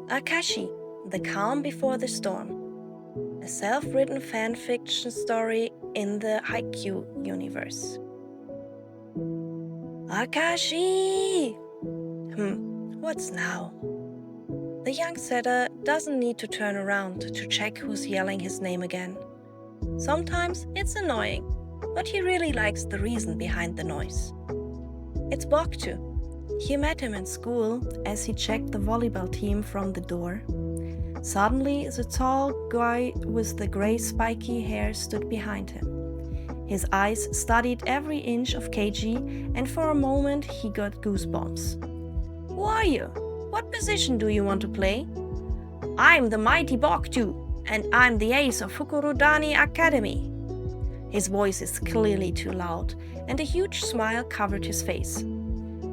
Akaashi, The Calm Before the Storm, a self-written fanfiction story in the Haikyuu universe. Akaashi! What's now? The young setter doesn't need to turn around to check who's yelling his name again. Sometimes it's annoying, but he really likes the reason behind the noise. It's Boktu. He met him in school as he checked the volleyball team from the door. Suddenly, the tall guy with the gray spiky hair stood behind him. His eyes studied every inch of Keiji, and for a moment he got goosebumps. Who are you? What position do you want to play? I'm the mighty Boktu, and I'm the ace of Fukurudani Academy. His voice is clearly too loud, and a huge smile covered his face.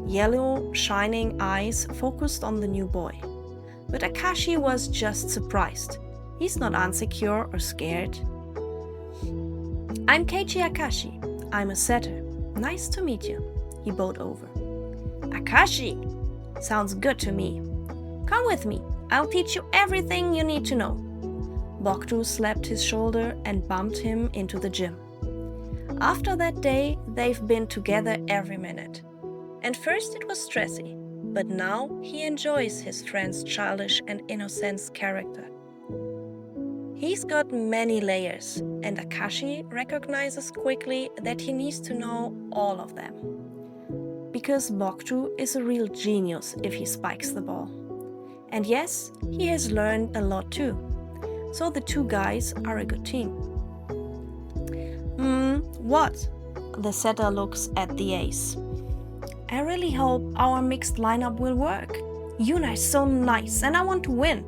Yellow, shining eyes focused on the new boy. But Akaashi was just surprised. He's not insecure or scared. I'm Keiji Akaashi. I'm a setter. Nice to meet you. He bowed over. Akaashi! Sounds good to me. Come with me. I'll teach you everything you need to know. Boktu slapped his shoulder and bumped him into the gym. After that day, they've been together every minute. And first it was stressy, but now he enjoys his friend's childish and innocent character. He's got many layers, and Akaashi recognizes quickly that he needs to know all of them. Because Boktu is a real genius if he spikes the ball. And yes, he has learned a lot too. So the two guys are a good team. What? The setter looks at the ace. I really hope our mixed lineup will work. Yuna is so nice and I want to win.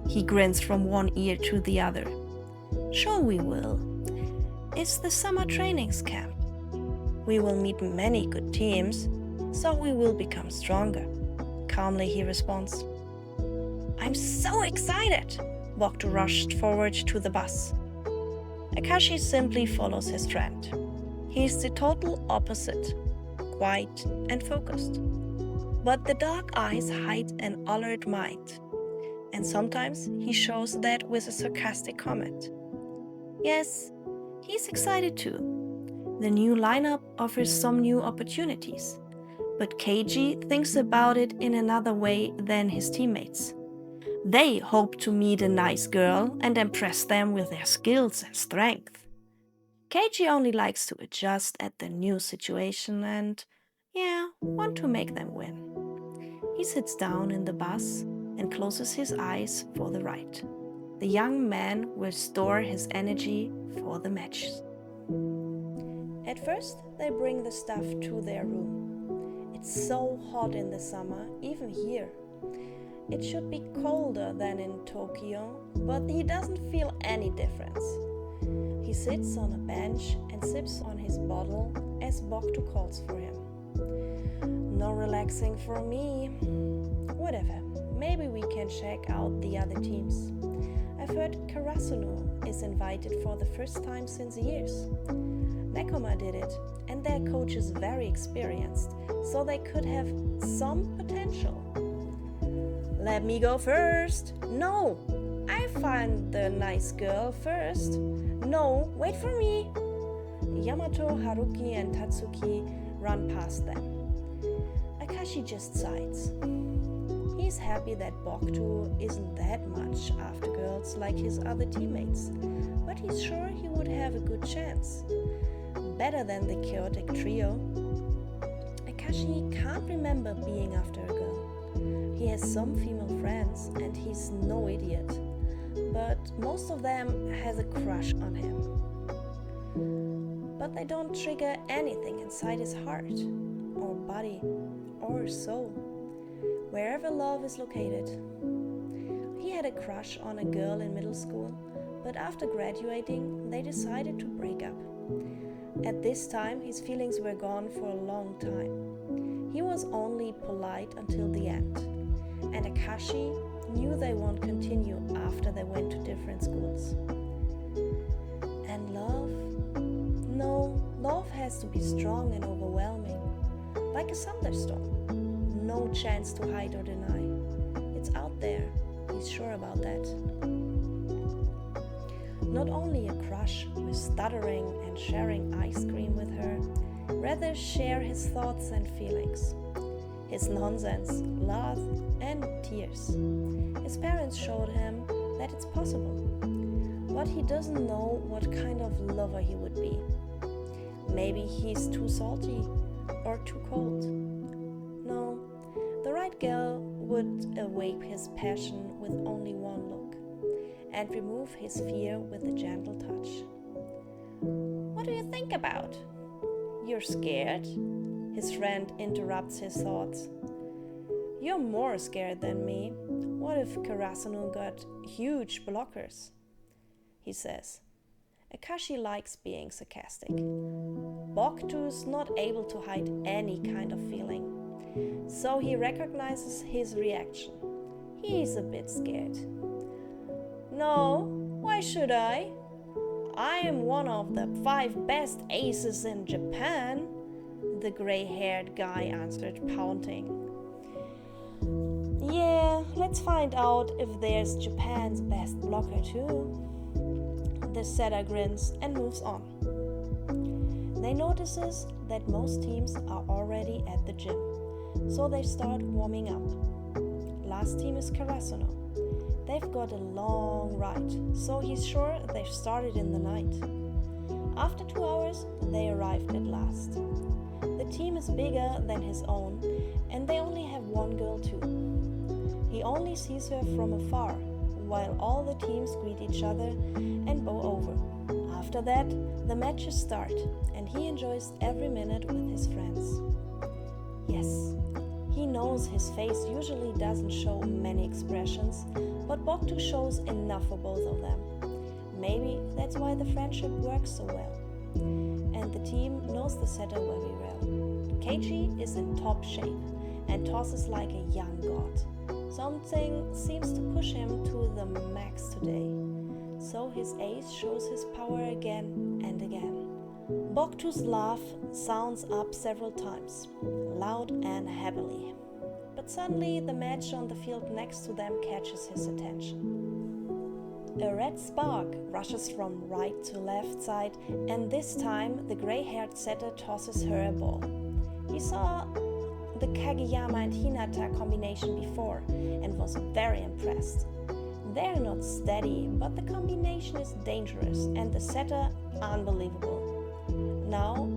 He grins from one ear to the other. Sure we will. It's the summer trainings camp. We will meet many good teams, so we will become stronger. Calmly he responds. I'm so excited! Boktu rushed forward to the bus. Akaashi simply follows his friend. He is the total opposite. Quiet and focused. But the dark eyes hide an alert mind. And sometimes he shows that with a sarcastic comment. Yes, he's excited too. The new lineup offers some new opportunities. But Keiji thinks about it in another way than his teammates. They hope to meet a nice girl and impress them with their skills and strength. Keiji only likes to adjust at the new situation and, want to make them win. He sits down in the bus and closes his eyes for the ride. The young man will store his energy for the matches. At first, they bring the stuff to their room. It's so hot in the summer, even here. It should be colder than in Tokyo, but he doesn't feel any difference. He sits on a bench and sips on his bottle as Boktu calls for him. No relaxing for me. Whatever, maybe we can check out the other teams. I've heard Karasuno is invited for the first time since years. Nekoma did it, and their coach is very experienced, so they could have some potential. Let me go first. No, I find the nice girl first. No, wait for me. Yamato, Haruki, and Tatsuki run past them. Akaashi just sighs. He's happy that Boktu isn't that much after girls like his other teammates, but he's sure he would have a good chance. Better than the chaotic trio. Akaashi can't remember being after a girl. He has some female friends and he's no idiot, but most of them has a crush on him. But they don't trigger anything inside his heart, or body, or soul, wherever love is located. He had a crush on a girl in middle school, but after graduating, they decided to break up. At this time, his feelings were gone for a long time. He was only polite until the end. And Akaashi knew they won't continue after they went to different schools. And love? No, love has to be strong and overwhelming, like a thunderstorm. No chance to hide or deny. It's out there, he's sure about that. Not only a crush with stuttering and sharing ice cream with her, rather share his thoughts and feelings. His nonsense, love, and tears. His parents showed him that it's possible. But he doesn't know what kind of lover he would be. Maybe he's too salty or too cold. No, the right girl would awake his passion with only one look and remove his fear with a gentle touch. What do you think about? You're scared? His friend interrupts his thoughts. You're more scared than me. What if Karasuno got huge blockers? He says. Akaashi likes being sarcastic. Boktu's not able to hide any kind of feeling, so he recognizes his reaction. He's a bit scared. No, why should I? I am one of the 5 best aces in Japan, the gray-haired guy answered, pouting. Yeah, let's find out if there's Japan's best blocker too. The setter grins and moves on. They notices that most teams are already at the gym, so they start warming up. Last team is Karasuno. They've got a long ride, so he's sure they've started in the night. After 2 hours, they arrived at last. The team is bigger than his own, and they only have one girl too. He only sees her from afar, while all the teams greet each other and bow over. After that, the matches start, and he enjoys every minute with his friends. Yes, he knows his face usually doesn't show many expressions, but Boktu shows enough for both of them. Maybe that's why the friendship works so well. And the team knows the setter very well. Keiichi is in top shape and tosses like a young god. Something seems to push him to the max today, so his ace shows his power again and again. Boktu's laugh sounds up several times, loud and heavily. But suddenly the match on the field next to them catches his attention. A red spark rushes from right to left side, and this time the gray-haired setter tosses her a ball. He saw the Kageyama and Hinata combination before and was very impressed. They're not steady, but the combination is dangerous and the setter unbelievable. Now,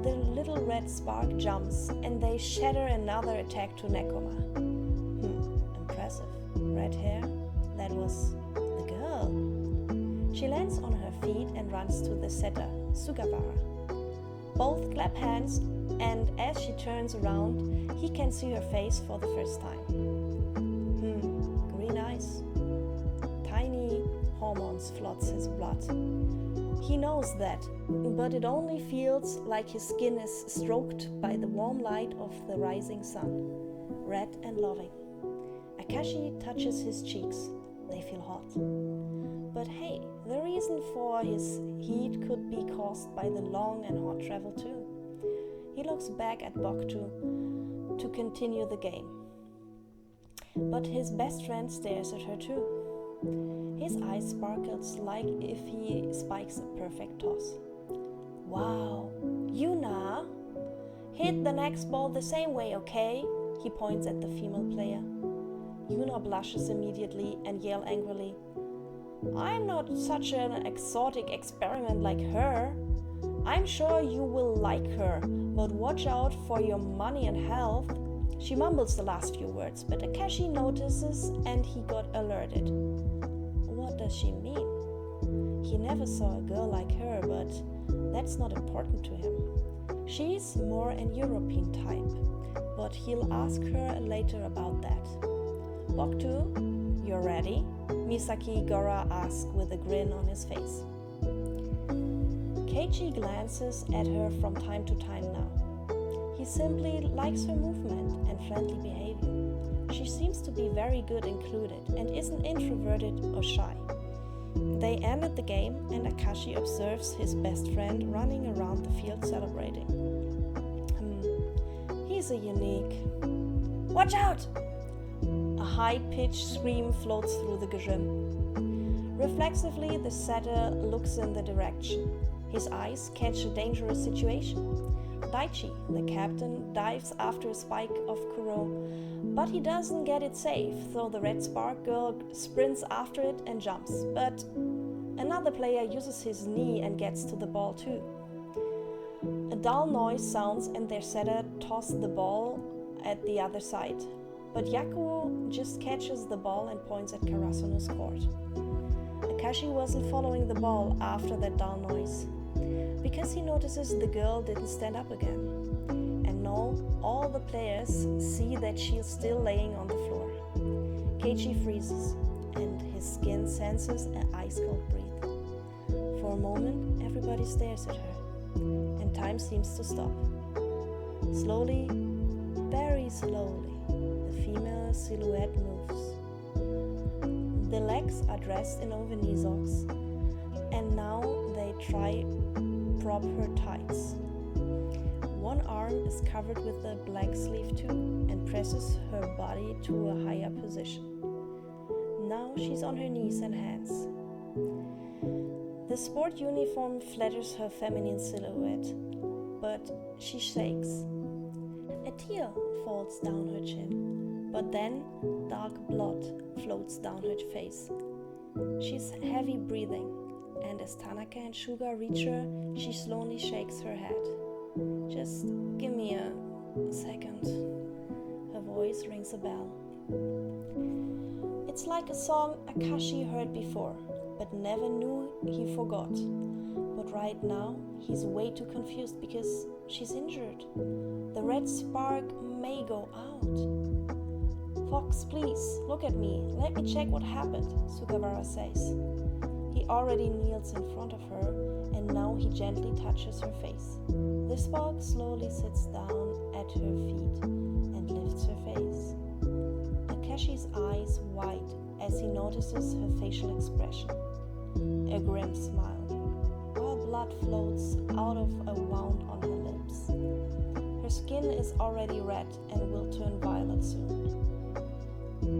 the little red spark jumps and they shatter another attack to Nekoma. Impressive. Red hair? That was the girl. She lands on her feet and runs to the setter, Sugawara. Both clap hands, and as she turns around, he can see her face for the first time. Green eyes. Tiny hormones floods his blood. He knows that, but it only feels like his skin is stroked by the warm light of the rising sun, red and loving. Akaashi touches his cheeks. They feel hot. But hey, the reason for his heat could be caused by the long and hot travel too. He looks back at Boktu to continue the game. But his best friend stares at her too. His eyes sparkles like if he spikes a perfect toss. Wow, Yuna! Hit the next ball the same way, okay? He points at the female player. Yuna blushes immediately and yells angrily, I'm not such an exotic experiment like her. I'm sure you will like her, but watch out for your money and health. She mumbles the last few words, but Akaashi notices and he got alerted. What does she mean? He never saw a girl like her, but that's not important to him. She's more an European type, but he'll ask her later about that. Boktu, you're ready? Misaki Gora asks with a grin on his face. Keiichi glances at her from time to time now. He simply likes her movement and friendly behavior. She seems to be very good included and isn't introverted or shy. They ended the game and Akaashi observes his best friend running around the field celebrating. He's a unique. Watch out! A high-pitched scream floats through the gym. Reflexively, the setter looks in the direction. His eyes catch a dangerous situation. Daichi, the captain, dives after a spike of Kuro, but he doesn't get it safe, so the red spark girl sprints after it and jumps. But another player uses his knee and gets to the ball too. A dull noise sounds and their setter tosses the ball at the other side. But Haikyuu just catches the ball and points at Karasuno's court. Akaashi wasn't following the ball after that dull noise, because he notices the girl didn't stand up again. And now all the players see that she's still laying on the floor. Keiji freezes, and his skin senses an ice-cold breath. For a moment, everybody stares at her, and time seems to stop. Slowly, very slowly, the female silhouette moves. The legs are dressed in over-knee socks, and now they try prop her tights. One arm is covered with a black sleeve too and presses her body to a higher position. Now she's on her knees and hands. The sport uniform flatters her feminine silhouette, but she shakes. A tear falls down her chin, but then dark blood floats down her face. She's heavy breathing, and as Tanaka and Suga reach her, she slowly shakes her head. Just give me a second. Her voice rings a bell. It's like a song Akaashi heard before, but never knew he forgot. But right now, he's way too confused because she's injured. The red spark may go out. Fox, please, look at me. Let me check what happened, Sugawara says. He already kneels in front of her, and now he gently touches her face. The spark slowly sits down at her feet and lifts her face. Akaashi's eyes wide as he notices her facial expression. A grim smile, while blood floats out of a wound on her lips. Her skin is already red and will turn violet soon.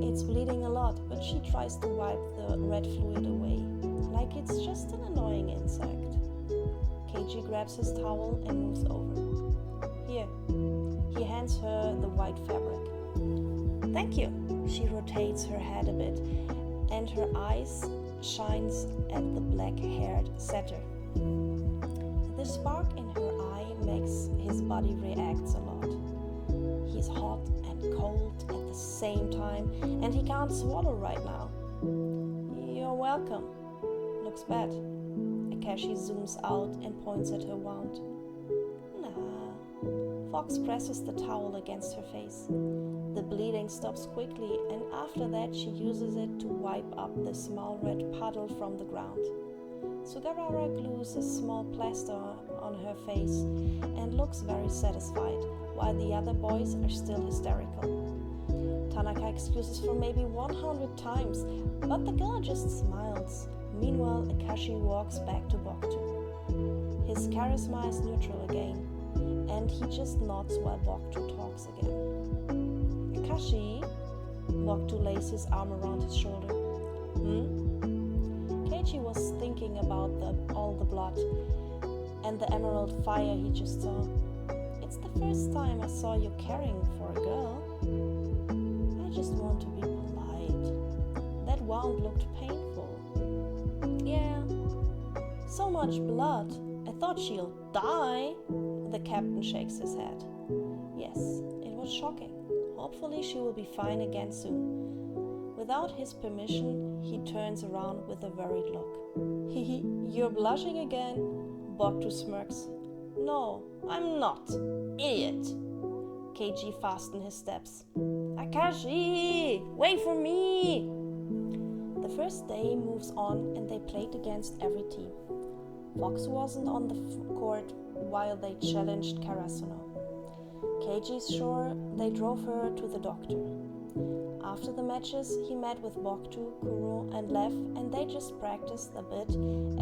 It's bleeding a lot, but she tries to wipe the red fluid away, like it's just an annoying insect. Keiji grabs his towel and moves over. Here, he hands her the white fabric. Thank you. She rotates her head a bit, and her eyes shines at the black-haired setter. The spark in her eye makes his body react a lot. He's hot and cold at the same time, and he can't swallow right now. You're welcome. Looks bad. Akaashi zooms out and points at her wound. Nah. Fox presses the towel against her face. The bleeding stops quickly, and after that she uses it to wipe up the small red puddle from the ground. Sugawara glues a small plaster on her face and looks very satisfied, while the other boys are still hysterical. Tanaka excuses for maybe 100 times, but the girl just smiles. Meanwhile, Akaashi walks back to Boktu. His charisma is neutral again, and he just nods while Boktu talks again. Akaashi? Boktu lays his arm around his shoulder. Keiji was thinking about all the blood and the emerald fire he just saw. It's the first time I saw you caring for a girl. I just want to be polite. That wound looked painful. Yeah, so much blood. I thought she'll die. The captain shakes his head. Yes, it was shocking. Hopefully she will be fine again soon. Without his permission, he turns around with a worried look. Hehe, you're blushing again? Boktu smirks. No, I'm not. Idiot. Keiji fastens his steps. Akaashi, wait for me! The first day moves on and they played against every team. Fox wasn't on the court while they challenged Karasuno. Keiji's sure they drove her to the doctor. After the matches, he met with Boktu, Kuro, and Lev, and they just practiced a bit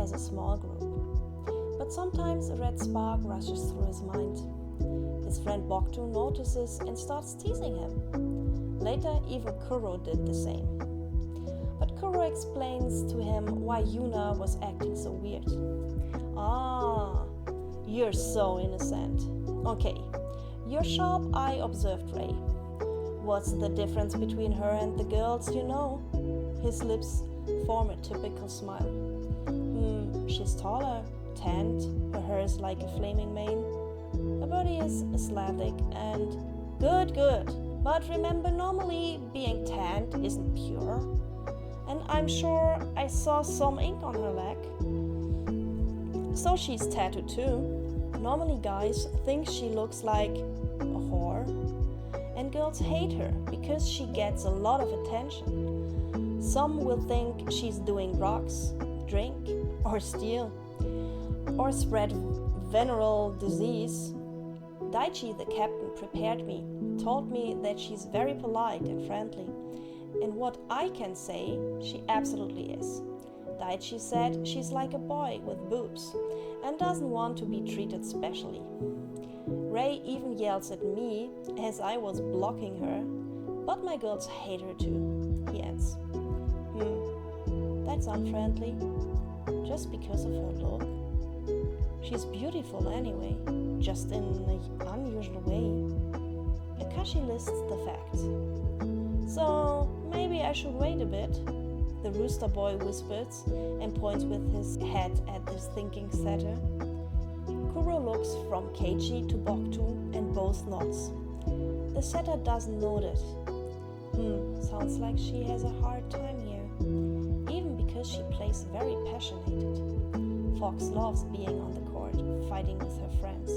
as a small group. But sometimes a red spark rushes through his mind. His friend Boktu notices and starts teasing him. Later, even Kuro did the same. But Kuro explains to him why Yuna was acting so weird. Ah, you're so innocent. Okay, your sharp eye observed Ray. What's the difference between her and the girls you know? His lips form a typical smile. She's taller, tanned, her hair is like a flaming mane. Her body is athletic and good. But remember, normally being tanned isn't pure. And I'm sure I saw some ink on her leg. So she's tattooed too. Normally guys think she looks like a whore. And girls hate her because she gets a lot of attention. Some will think she's doing drugs, drink, or steal, or spread venereal disease. Daichi, the captain, prepared me, told me that she's very polite and friendly. And what I can say, she absolutely is. Daichi said she's like a boy with boobs and doesn't want to be treated specially. Ray even yells at me as I was blocking her, but my girls hate her too, he adds. That's unfriendly, just because of her look. She's beautiful anyway, just in an unusual way. Akaashi lists the facts. So maybe I should wait a bit, the rooster boy whispers and points with his head at this thinking setter. Kuro looks from Keiji to Boktu and both nods. The setter doesn't notice. Sounds like she has a hard time here, even because she plays very passionate. Fox loves being on the court, fighting with her friends.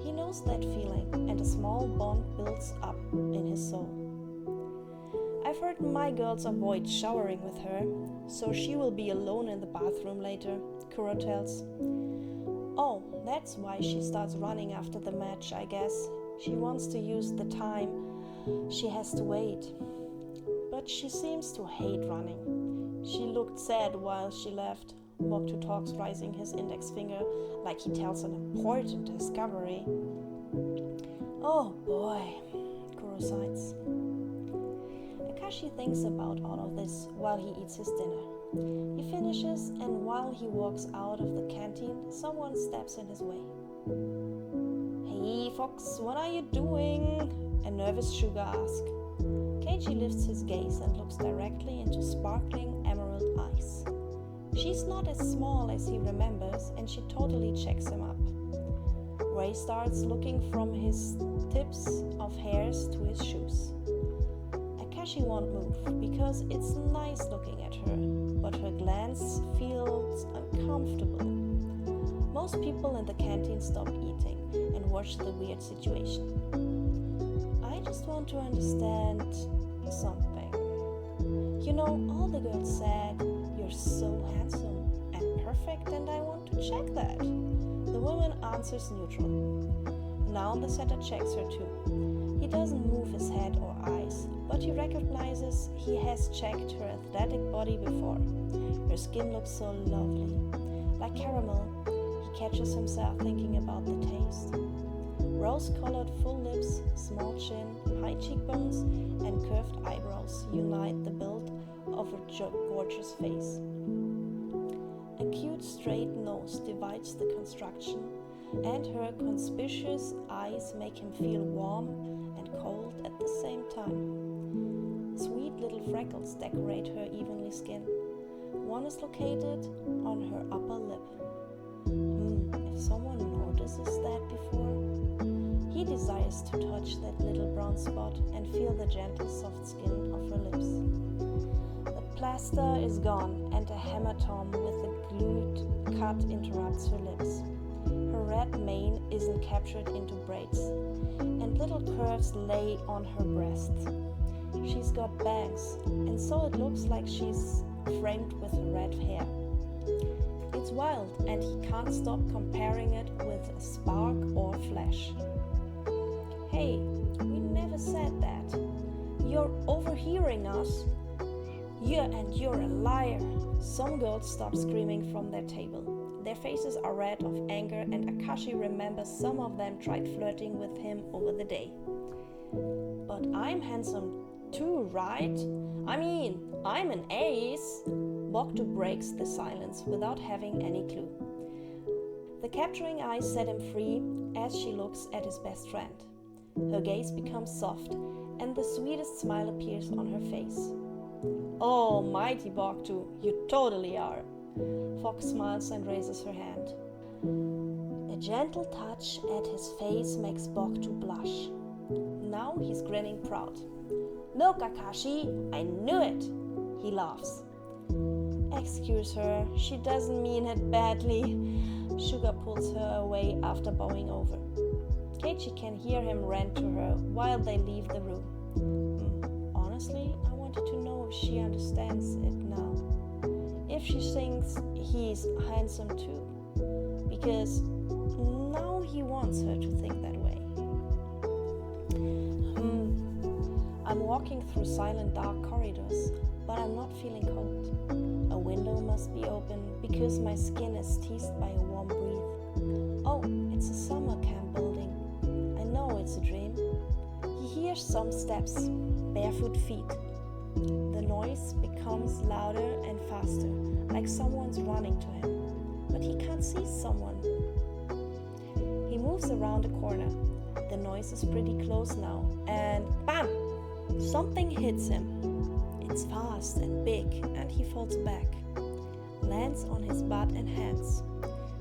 He knows that feeling, and a small bond builds up in his soul. I've heard my girls avoid showering with her, so she will be alone in the bathroom later, Kuro tells. Oh, that's why she starts running after the match, I guess. She wants to use the time she has to wait. But she seems to hate running. She looked sad while she left. Boktu talks, raising his index finger like he tells an important discovery. Oh boy, Kuro sighs. Akaashi thinks about all of this while he eats his dinner. He finishes, and while he walks out of the canteen, someone steps in his way. Hey Fox, what are you doing? A nervous Sugar asks. Keiji lifts his gaze and looks directly into sparkling emerald eyes. She's not as small as he remembers, and she totally checks him up. Ray starts looking from his tips of hairs to his shoes. Akaashi won't move because it's nice looking at her, but her glance feels uncomfortable. Most people in the canteen stop eating and watch the weird situation. I just want to understand something. You know, all the girls said, "You're so handsome and perfect, and I want to check that." The woman answers neutral. Now the setter checks her too. He doesn't move his head or eyes, but he recognizes he has checked her athletic body before. Her skin looks so lovely, like caramel. He catches himself thinking about the taste. Rose-colored full lips, small chin, high cheekbones, and curved eyebrows unite the build of a gorgeous face. A cute straight nose divides the construction, and her conspicuous eyes make him feel warm and cold at the same time. Sweet little freckles decorate her evenly skin. One is located on her upper lip. If someone notices that before, he desires to touch that little brown spot and feel the gentle soft skin of her lips. The plaster is gone, and a hematome with a glued cut interrupts her lips. Her red mane isn't captured into braids, and little curves lay on her breasts. She's got bangs, and so it looks like she's framed with red hair. It's wild, and he can't stop comparing it with a spark or flash. Hey, we never said that. You're overhearing us. You're a liar. Some girls stop screaming from their table. Their faces are red of anger, and Akaashi remembers some of them tried flirting with him over the day. But I'm handsome 2, right? I mean, I'm an ace. Boktu breaks the silence without having any clue. The capturing eyes set him free as she looks at his best friend. Her gaze becomes soft, and the sweetest smile appears on her face. Oh, mighty Boktu, you totally are. Fox smiles and raises her hand. A gentle touch at his face makes Boktu blush. Now he's grinning proud. Look, Akaashi, I knew it! He laughs. Excuse her, she doesn't mean it badly. Sugar pulls her away after bowing over. Keiichi can hear him rant to her while they leave the room. Honestly, I wanted to know if she understands it now. If she thinks he's handsome too. Because now he wants her to think that way. I'm walking through silent dark corridors, but I'm not feeling cold. A window must be open because my skin is teased by a warm breeze. Oh, it's a summer camp building. I know it's a dream. He hears some steps, barefoot feet. The noise becomes louder and faster, like someone's running to him. But he can't see someone. He moves around a corner. The noise is pretty close now, and BAM! Something hits him. It's fast and big, and he falls back. Lands on his butt and hands.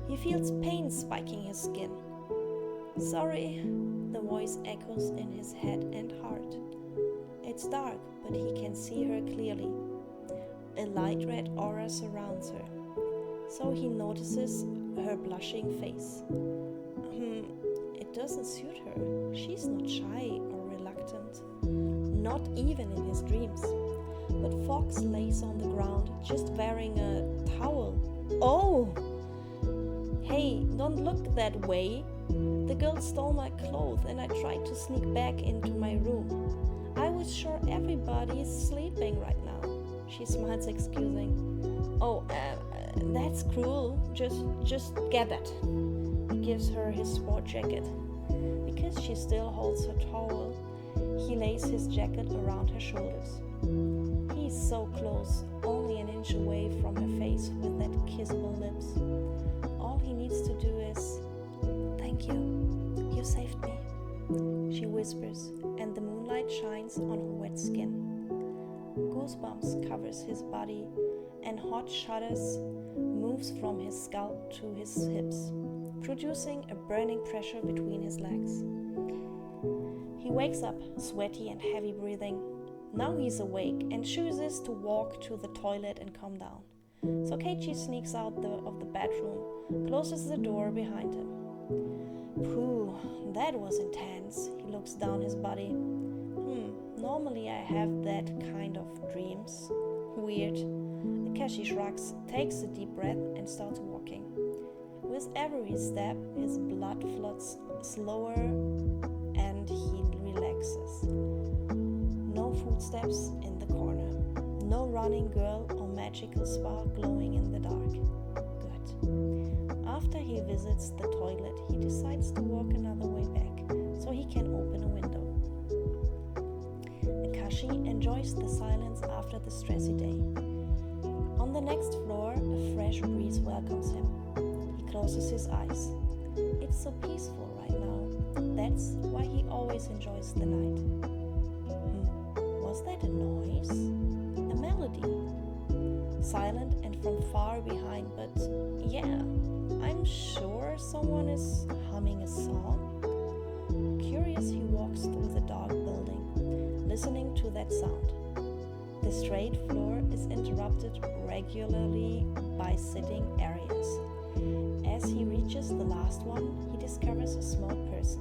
He feels pain spiking his skin. Sorry, the voice echoes in his head and heart. It's dark, but he can see her clearly. A light red aura surrounds her, so he notices her blushing face. It doesn't suit her. She's not shy or reluctant, not even in his dreams. But Fox lays on the ground, just wearing a towel. Oh! Hey, don't look that way. The girl stole my clothes and I tried to sneak back into my room. I was sure everybody is sleeping right now. She smiles, excusing. Oh, that's cruel. Just get that. He gives her his sport jacket. Because she still holds her towel, he lays his jacket around her shoulders. He's so close, only an inch away from her face with that kissable lips. All he needs to do is, "Thank you, you saved me," she whispers, and the moonlight shines on her wet skin. Goosebumps covers his body, and hot shudders moves from his scalp to his hips, producing a burning pressure between his legs. He wakes up, sweaty and heavy breathing. Now he's awake and chooses to walk to the toilet and calm down. So Keiichi sneaks out of the bedroom, closes the door behind him. Phew, that was intense. He looks down his body. Normally I have that kind of dreams. Weird. Akaashi shrugs, takes a deep breath and starts walking. With every step, his blood floods slower and he relaxes. No footsteps in the corner. No running girl or magical spark glowing in the dark. Good. After he visits the toilet, he decides to walk another way back so he can open a window. Akaashi enjoys the silence after the stressy day. On the next floor, a fresh breeze welcomes him. He closes his eyes. It's so peaceful right now. That's why he always enjoys the night. Was that a noise? A melody? Silent and from far behind, but yeah, I'm sure someone is humming a song. Curious, he walks through the dark building, listening to that sound. The straight floor is interrupted regularly by sitting areas. As he reaches the last one, he discovers a small person.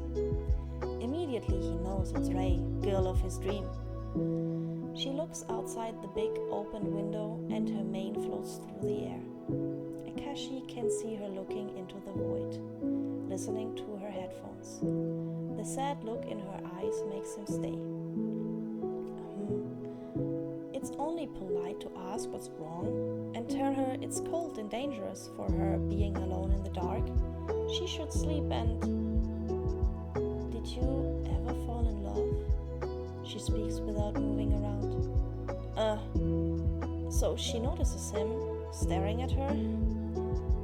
Immediately he knows it's Rei, girl of his dream. She looks outside the big open window and her mane floats through the air. Akaashi can see her looking into the void, listening to her headphones. The sad look in her eyes makes him stay. It's only polite to ask what's wrong and tell her it's cold and dangerous for her being alone in the dark. She should sleep and... Did you ever fall in love? She she speaks without moving around. So she notices him staring at her.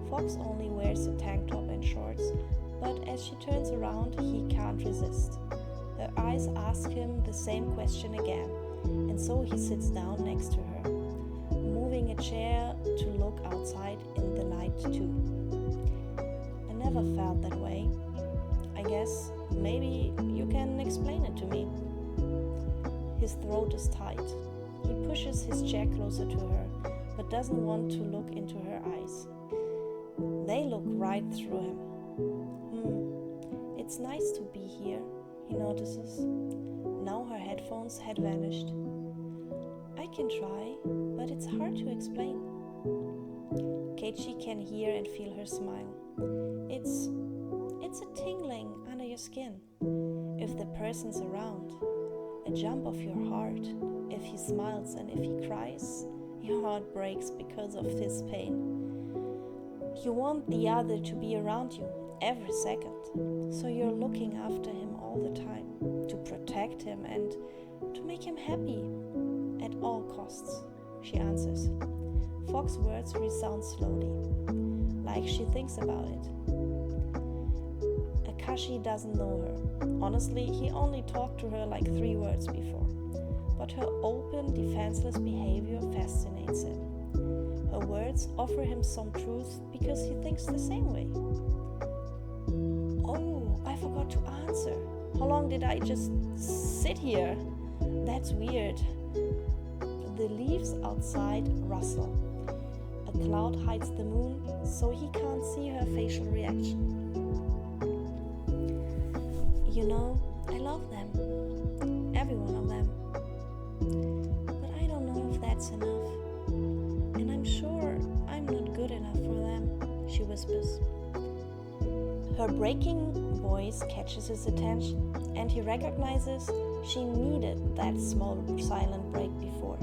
Fox only wears a tank top and shorts, but as she turns around, he can't resist. Her eyes ask him the same question again, and so he sits down next to her, moving a chair to look outside in the night too. I never felt that way. I guess maybe you can explain it to me. His throat is tight. He pushes his chair closer to her, but doesn't want to look into her eyes. They look right through him. It's nice to be here, he notices. Now her headphones had vanished. I can try, but it's hard to explain. Keiichi can hear and feel her smile. It's a tingling under your skin. If the person's around, a jump of your heart. If he smiles and if he cries, your heart breaks because of his pain. You want the other to be around you every second, so you're looking after him all the time, to protect him and to make him happy at all costs, she answers. Fox's words resound slowly, like she thinks about it. Akaashi doesn't know her. Honestly, he only talked to her like 3 words before, but her open, defenseless behavior fascinates him. Her words offer him some truth because he thinks the same way. Oh, I forgot to answer. How long did I just sit here? That's weird. The leaves outside rustle. A cloud hides the moon, so he can't see her facial reaction. You know, I love them. Every one of them. But I don't know if that's enough. And I'm sure I'm not good enough for them, she whispers. Her breaking voice catches his attention, and he recognizes she needed that small silent break before.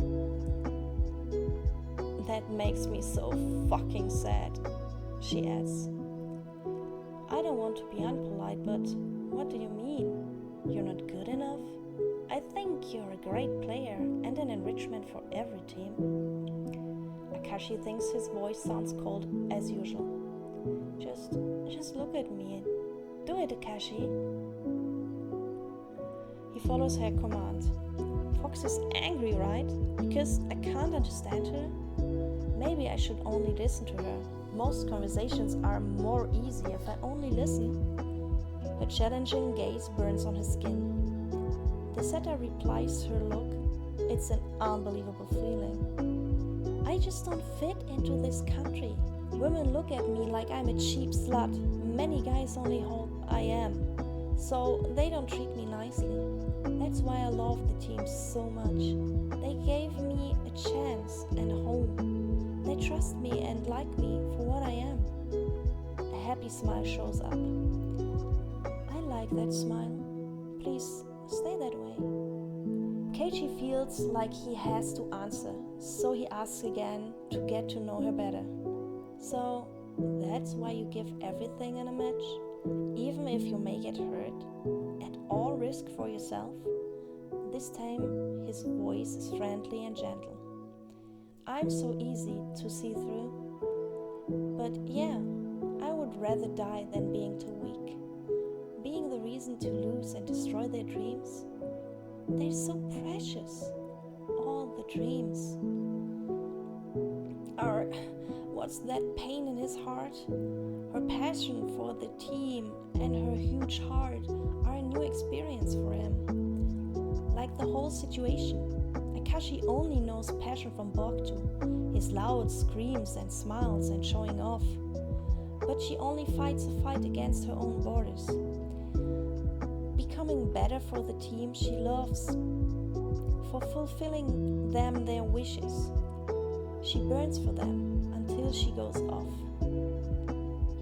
That makes me so fucking sad, she adds. I don't want to be unpolite, but what do you mean? You're not good enough? I think you're a great player and an enrichment for every team. Akaashi thinks his voice sounds cold as usual. Just look at me. Do it, Akaashi. He follows her command. Fox is angry, right? Because I can't understand her? Maybe I should only listen to her. Most conversations are more easy if I only listen. Her challenging gaze burns on his skin. The setter replies her look. It's an unbelievable feeling. I just don't fit into this country. Women look at me like I'm a cheap slut. Many guys only hope I am. So they don't treat me nicely. That's why I love the team so much. They gave me a chance and a home. They trust me and like me for what I am. A happy smile shows up. I like that smile. Please stay that way. Keiichi feels like he has to answer, so he asks again to get to know her better. So that's why you give everything in a match? Even if you may get hurt? At all risk for yourself? This time his voice is friendly and gentle. I'm so easy to see through. But yeah, I would rather die than being too weak. Being the reason to lose and destroy their dreams. They're so precious. All the dreams. What's that pain in his heart? Her passion for the team and her huge heart are a new experience for him. Like the whole situation. Akaashi only knows passion from Boktu, his loud screams and smiles and showing off. But she only fights a fight against her own borders. Becoming better for the team she loves, for fulfilling them their wishes. She burns for them until she goes off.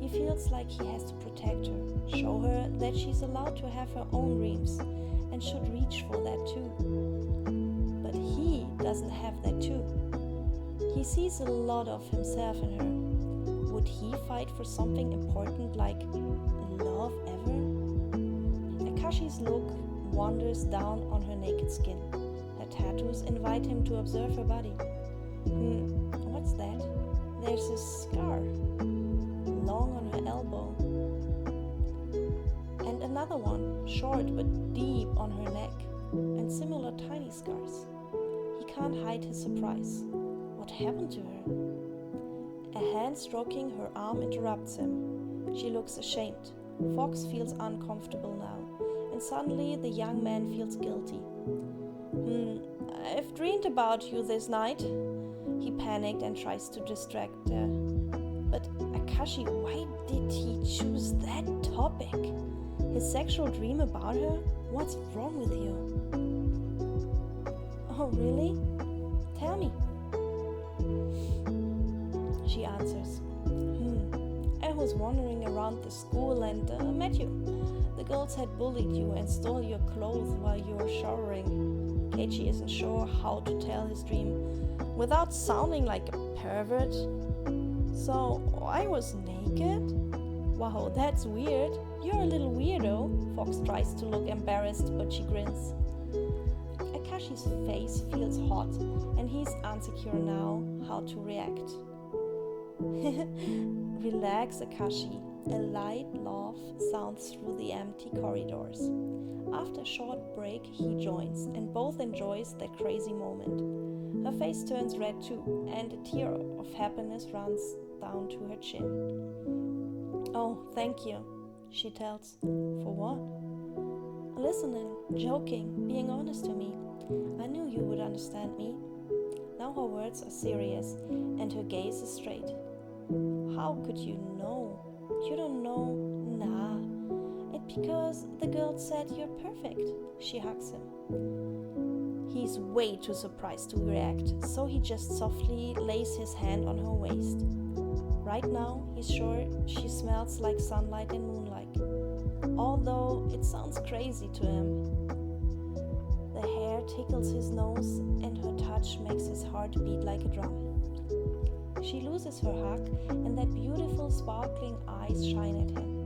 He feels like he has to protect her, show her that she's allowed to have her own dreams and should reach for that too. But he doesn't have that too. He sees a lot of himself in her. Would he fight for something important like love ever? Akaashi's look wanders down on her naked skin. Her tattoos invite him to observe her body. What's that? There's a scar, long on her elbow. And another one, short but deep on her neck, and similar tiny scars. He can't hide his surprise. What happened to her? A hand stroking her arm interrupts him. She looks ashamed. Fox feels uncomfortable now, and suddenly the young man feels guilty. I've dreamed about you this night. He panicked and tries to distract her. But Akaashi, why did he choose that topic? His sexual dream about her? What's wrong with you? Oh, really? Tell me. She answers. I was wandering around the school and met you. The girls had bullied you and stole your clothes while you were showering. Keiichi isn't sure how to tell his dream without sounding like a pervert. So I was naked? Wow, that's weird. You're a little weirdo. Fox tries to look embarrassed, but she grins. Akaashi's face feels hot, and he's insecure now how to react. Relax, Akaashi. A light laugh sounds through the empty corridors. After a short break, he joins, and both enjoys that crazy moment. Her face turns red too, and a tear of happiness runs down to her chin. Oh, thank you, she tells. For what? Listening, joking, being honest to me. I knew you would understand me. Now her words are serious, and her gaze is straight. How could you know? You don't know? Nah. It's because the girl said you're perfect. She hugs him. He's way too surprised to react, so he just softly lays his hand on her waist. Right now, he's sure she smells like sunlight and moonlight, although it sounds crazy to him. The hair tickles his nose, and her touch makes his heart beat like a drum. She loses her hug, and that beautiful sparkling eyes shine at him.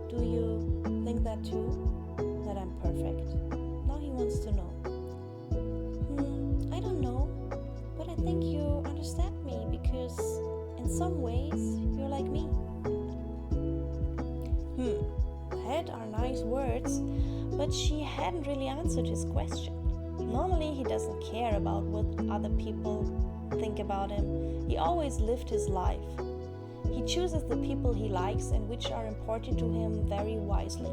Do you think that too? That I'm perfect? Now he wants to know. I don't know, but I think you understand me because in some ways you're like me. That are nice words, but she hadn't really answered his question. Normally he doesn't care about what other people think about him. He always lived his life. He chooses the people he likes and which are important to him very wisely.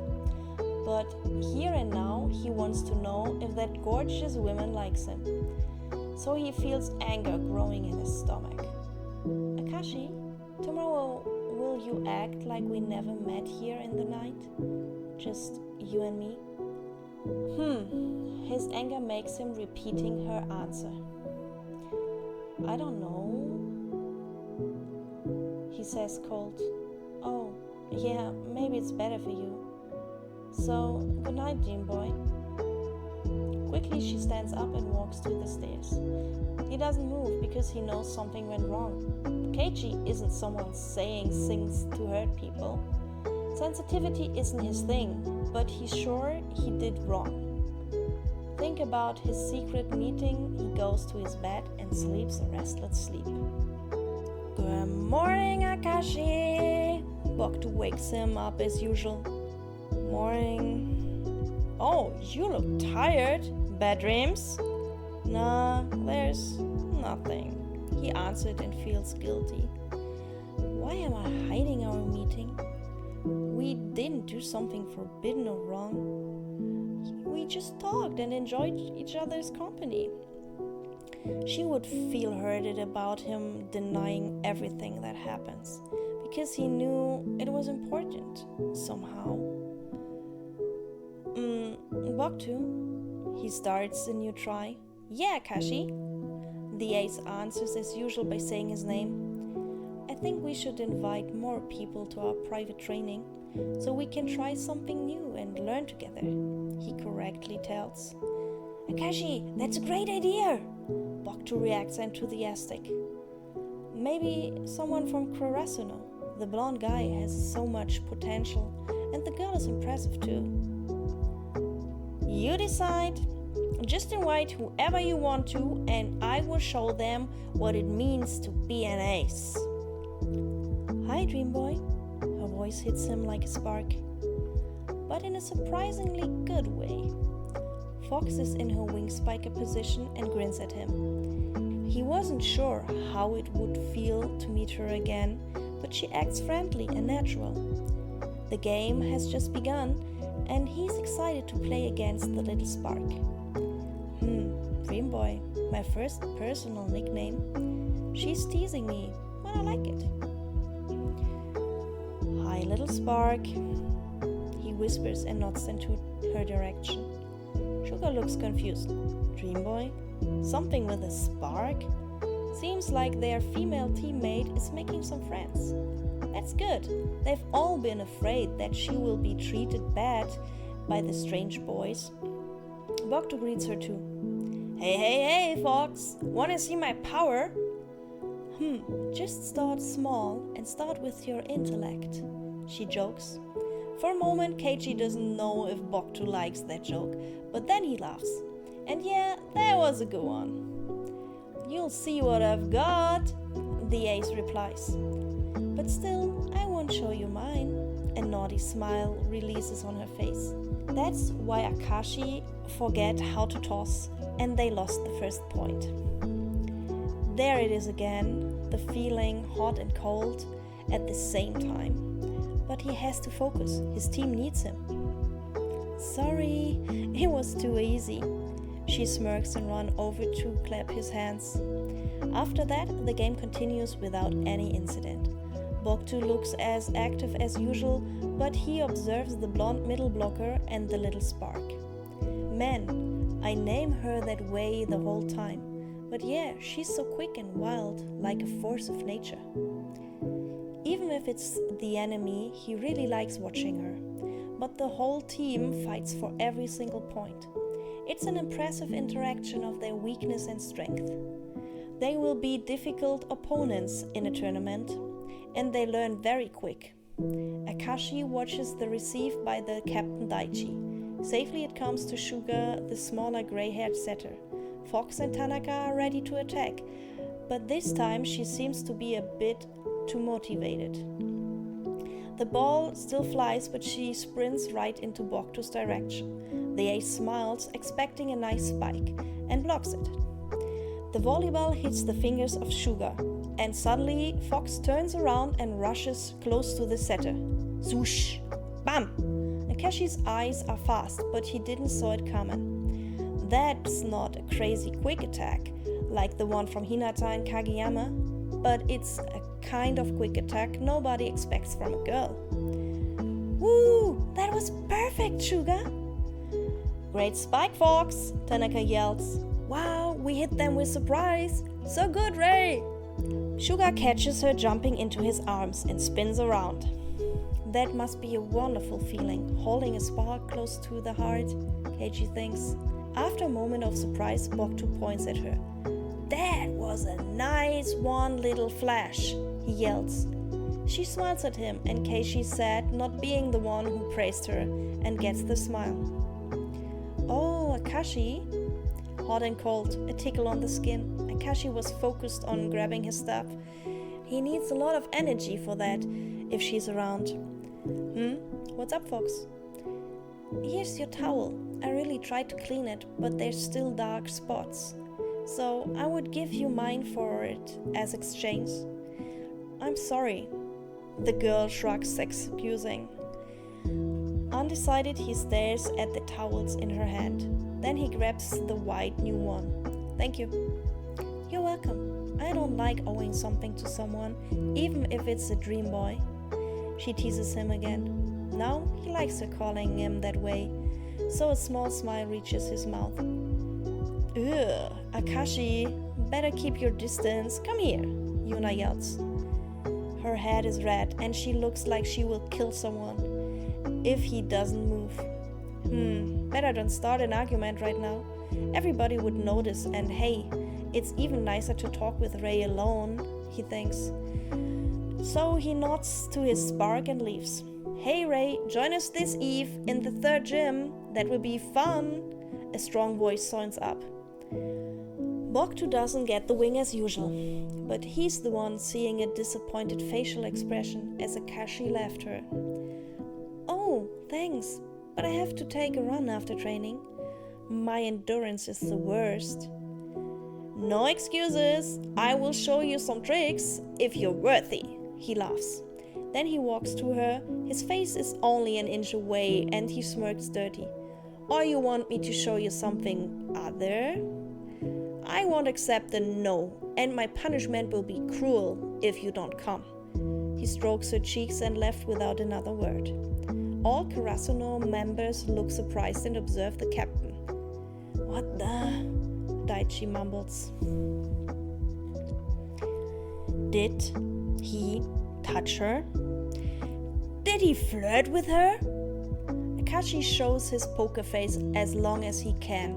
But here and now he wants to know if that gorgeous woman likes him. So he feels anger growing in his stomach. Akaashi, tomorrow will you act like we never met here in the night? Just you and me? His anger makes him repeating her answer. I don't know, he says cold. Oh, yeah, maybe it's better for you. So, good night, dream boy. Quickly she stands up and walks to the stairs. He doesn't move because he knows something went wrong. Keiichi isn't someone saying things to hurt people. Sensitivity isn't his thing, but he's sure he did wrong. Think about his secret meeting, he goes to his bed and sleeps a restless sleep. Good morning, Akaashi! Boktu wakes him up as usual. Morning. Oh, you look tired. Bad dreams? Nah, there's nothing. He answered and feels guilty. Why am I hiding our meeting? We didn't do something forbidden or wrong. We just talked and enjoyed each other's company. She would feel hurted about him denying everything that happens, because he knew it was important, somehow. Boktu, he starts a new try. Yeah, Akaashi. The ace answers as usual by saying his name. I think we should invite more people to our private training, so we can try something new and learn together, he correctly tells. Akaashi, that's a great idea! Boktu reacts enthusiastic. Maybe someone from Kurasuno. The blonde guy has so much potential, and the girl is impressive too. You decide. Just invite whoever you want to, and I will show them what it means to be an ace. Hi, Dream Boy. Her voice hits him like a spark, but in a surprisingly good way. Fox is in her wing spiker position and grins at him. He wasn't sure how it would feel to meet her again, but she acts friendly and natural. The game has just begun, and he's excited to play against the little spark. Dream Boy, my first personal nickname. She's teasing me, but I like it. Hi, little spark, he whispers and nods into her direction. Sugar looks confused. Dream Boy? Something with a spark? Seems like their female teammate is making some friends. That's good. They've all been afraid that she will be treated bad by the strange boys. Boktu greets her too. Hey, Fox! Wanna see my power? Just start small and start with your intellect, she jokes. For a moment, Keiji doesn't know if Boktu likes that joke, but then he laughs. And yeah, that was a good one. You'll see what I've got, the ace replies. But still, I won't show you mine. A naughty smile releases on her face. That's why Akaashi forget how to toss, and they lost the first point. There it is again, the feeling hot and cold at the same time. But he has to focus, his team needs him. Sorry, it was too easy. She smirks and runs over to clap his hands. After that, the game continues without any incident. Boktu looks as active as usual, but he observes the blonde middle blocker and the little spark. Man, I name her that way the whole time. But yeah, she's so quick and wild, like a force of nature. Even if it's the enemy, he really likes watching her. But the whole team fights for every single point. It's an impressive interaction of their weakness and strength. They will be difficult opponents in a tournament, and they learn very quick. Akaashi watches the receive by the Captain Daichi. Safely it comes to Suga, the smaller grey-haired setter. Fox and Tanaka are ready to attack, but this time she seems to be a bit too motivated. The ball still flies, but she sprints right into Boktu's direction. The ace smiles, expecting a nice spike, and blocks it. The volleyball hits the fingers of Suga, and suddenly Fox turns around and rushes close to the setter. Swoosh! Bam! Akaashi's eyes are fast, but he didn't saw it coming. That's not a crazy quick attack, like the one from Hinata and Kageyama, but it's a kind of quick attack nobody expects from a girl. Woo! That was perfect, Suga! Great spike, Fox! Tanaka yells. Wow, we hit them with surprise! So good, Ray! Suga catches her jumping into his arms and spins around. That must be a wonderful feeling, holding a spark close to the heart, Keiji thinks. After a moment of surprise, Boktu points at her. That was a nice one little flash, he yells. She smiles at him, and Keishi's sad not being the one who praised her, and gets the smile. Oh, Akaashi? Hot and cold, a tickle on the skin. Akaashi was focused on grabbing his stuff. He needs a lot of energy for that, if she's around. What's up, Fox? Here's your towel. I really tried to clean it, but there's still dark spots. So I would give you mine for it as exchange. I'm sorry. The girl shrugs, excusing. Undecided, he stares at the towels in her hand. Then he grabs the white new one. Thank you. You're welcome. I don't like owing something to someone, even if it's a dream boy. She teases him again. Now he likes her calling him that way, so a small smile reaches his mouth. Ugh, Akaashi, better keep your distance. Come here, Yuna yells. Her head is red and she looks like she will kill someone if he doesn't move. Better don't start an argument right now. Everybody would notice, and hey, it's even nicer to talk with Ray alone, he thinks. So he nods to his spark and leaves. "Hey Ray, join us this eve in the third gym. That will be fun," a strong voice sounds up. Boktu doesn't get the wing as usual, but he's the one seeing a disappointed facial expression as Akaashi left her. "Oh, thanks, but I have to take a run after training. My endurance is the worst." "No excuses. I will show you some tricks if you're worthy," he laughs. Then he walks to her. His face is only an inch away and he smirks dirty. "Or you want me to show you something other? I won't accept a no, and my punishment will be cruel if you don't come." He strokes her cheeks and left without another word. All Karasuno members look surprised and observe the captain. "What the?" Daichi mumbles. Did he touch her? Did he flirt with her? Akaashi shows his poker face as long as he can,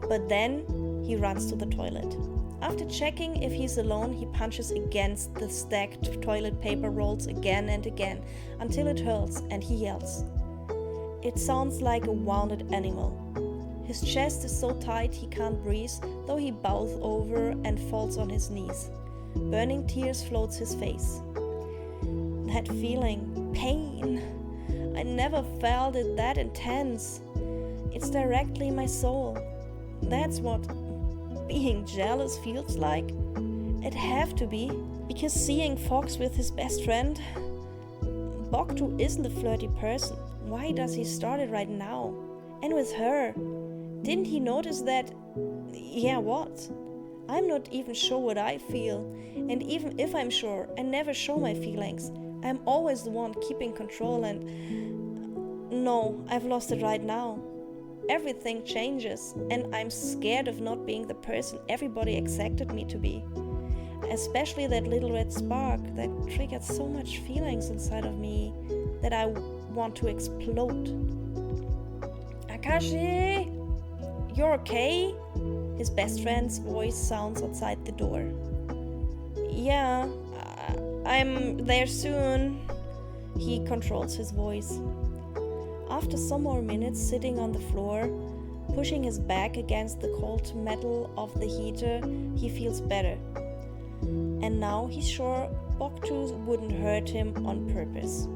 but then he runs to the toilet. After checking if he's alone, he punches against the stacked toilet paper rolls again and again until it hurts and he yells. It sounds like a wounded animal. His chest is so tight he can't breathe, though he bows over and falls on his knees. Burning tears floats his face. That feeling, pain, I never felt it that intense. It's directly in my soul. That's what being jealous feels like. It have to be, because seeing Fox with his best friend, Boktu isn't a flirty person. Why does he start it right now? And with her? Didn't he notice that? Yeah, what? I'm not even sure what I feel. And even if I'm sure, I never show my feelings. I'm always the one keeping control and... No, I've lost it right now. Everything changes, and I'm scared of not being the person everybody expected me to be. Especially that little red spark that triggered so much feelings inside of me that I want to explode. Akaashi! You're okay? His best friend's voice sounds outside the door. Yeah, I'm there soon. He controls his voice. After some more minutes sitting on the floor, pushing his back against the cold metal of the heater, he feels better. And now he's sure Boktu wouldn't hurt him on purpose.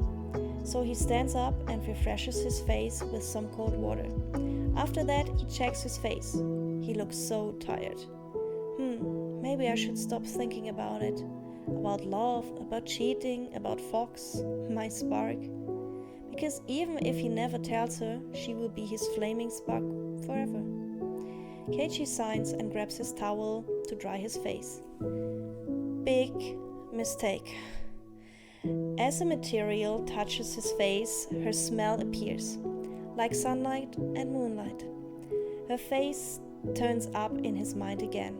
So he stands up and refreshes his face with some cold water. After that, he checks his face. He looks so tired. Maybe I should stop thinking about it. About love, about cheating, about Fox, my spark. Because even if he never tells her, she will be his flaming spark forever. Keiichi signs and grabs his towel to dry his face. Big mistake. As the material touches his face, her smell appears, like sunlight and moonlight. Her face turns up in his mind again.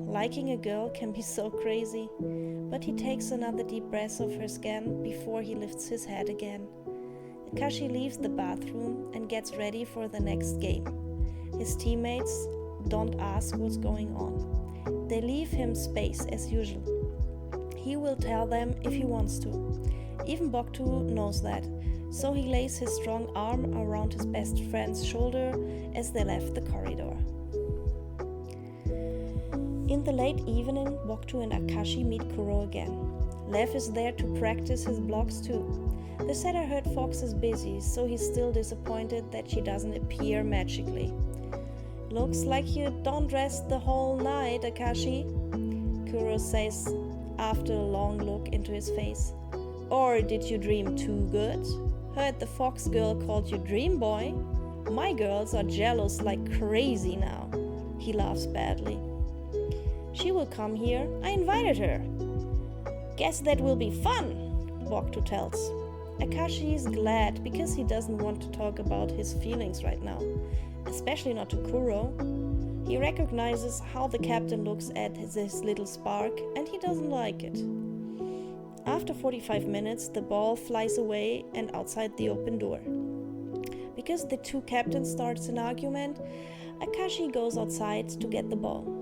Liking a girl can be so crazy, but he takes another deep breath of her skin before he lifts his head again. Akaashi leaves the bathroom and gets ready for the next game. His teammates don't ask what's going on. They leave him space as usual. He will tell them if he wants to. Even Boktu knows that, so he lays his strong arm around his best friend's shoulder as they left the corridor. In the late evening, Boktu and Akaashi meet Kuro again. Lev is there to practice his blocks too. The setter heard Fox is busy, so he's still disappointed that she doesn't appear magically. Looks like you don't rest the whole night, Akaashi, Kuro says after a long look into his face. Or did you dream too good? Heard the Fox girl called you Dream Boy. My girls are jealous like crazy now. He laughs badly. She will come here. I invited her. Guess that will be fun, Boktu tells. Akaashi is glad because he doesn't want to talk about his feelings right now, especially not to Kuro. He recognizes how the captain looks at his little spark and he doesn't like it. After 45 minutes, the ball flies away and outside the open door. Because the two captains starts an argument, Akaashi goes outside to get the ball.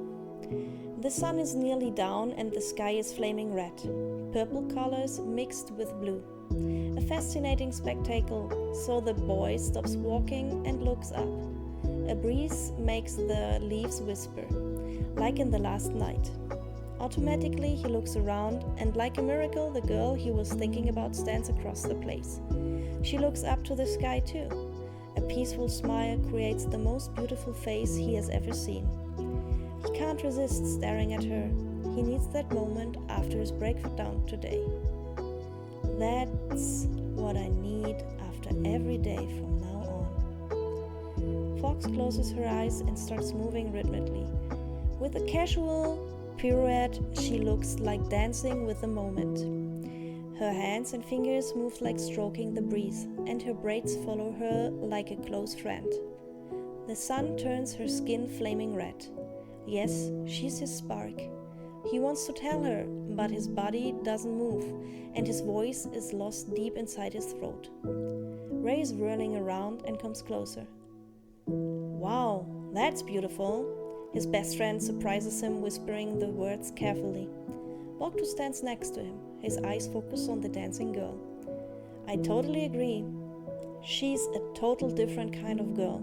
The sun is nearly down and the sky is flaming red, purple colors mixed with blue. A fascinating spectacle, so the boy stops walking and looks up. A breeze makes the leaves whisper, like in the last night. Automatically, he looks around, and like a miracle, the girl he was thinking about stands across the place. She looks up to the sky too. A peaceful smile creates the most beautiful face he has ever seen. He can't resist staring at her. He needs that moment after his breakdown today. That's what I need after every day from now on. Fox closes her eyes and starts moving rhythmically. With a casual pirouette, she looks like dancing with the moment. Her hands and fingers move like stroking the breeze, and her braids follow her like a close friend. The sun turns her skin flaming red. Yes, she's his spark. He wants to tell her, but his body doesn't move, and his voice is lost deep inside his throat. Ray is whirling around and comes closer. Wow, that's beautiful. His best friend surprises him, whispering the words carefully. Boktu stands next to him, his eyes focused on the dancing girl. I totally agree. She's a total different kind of girl.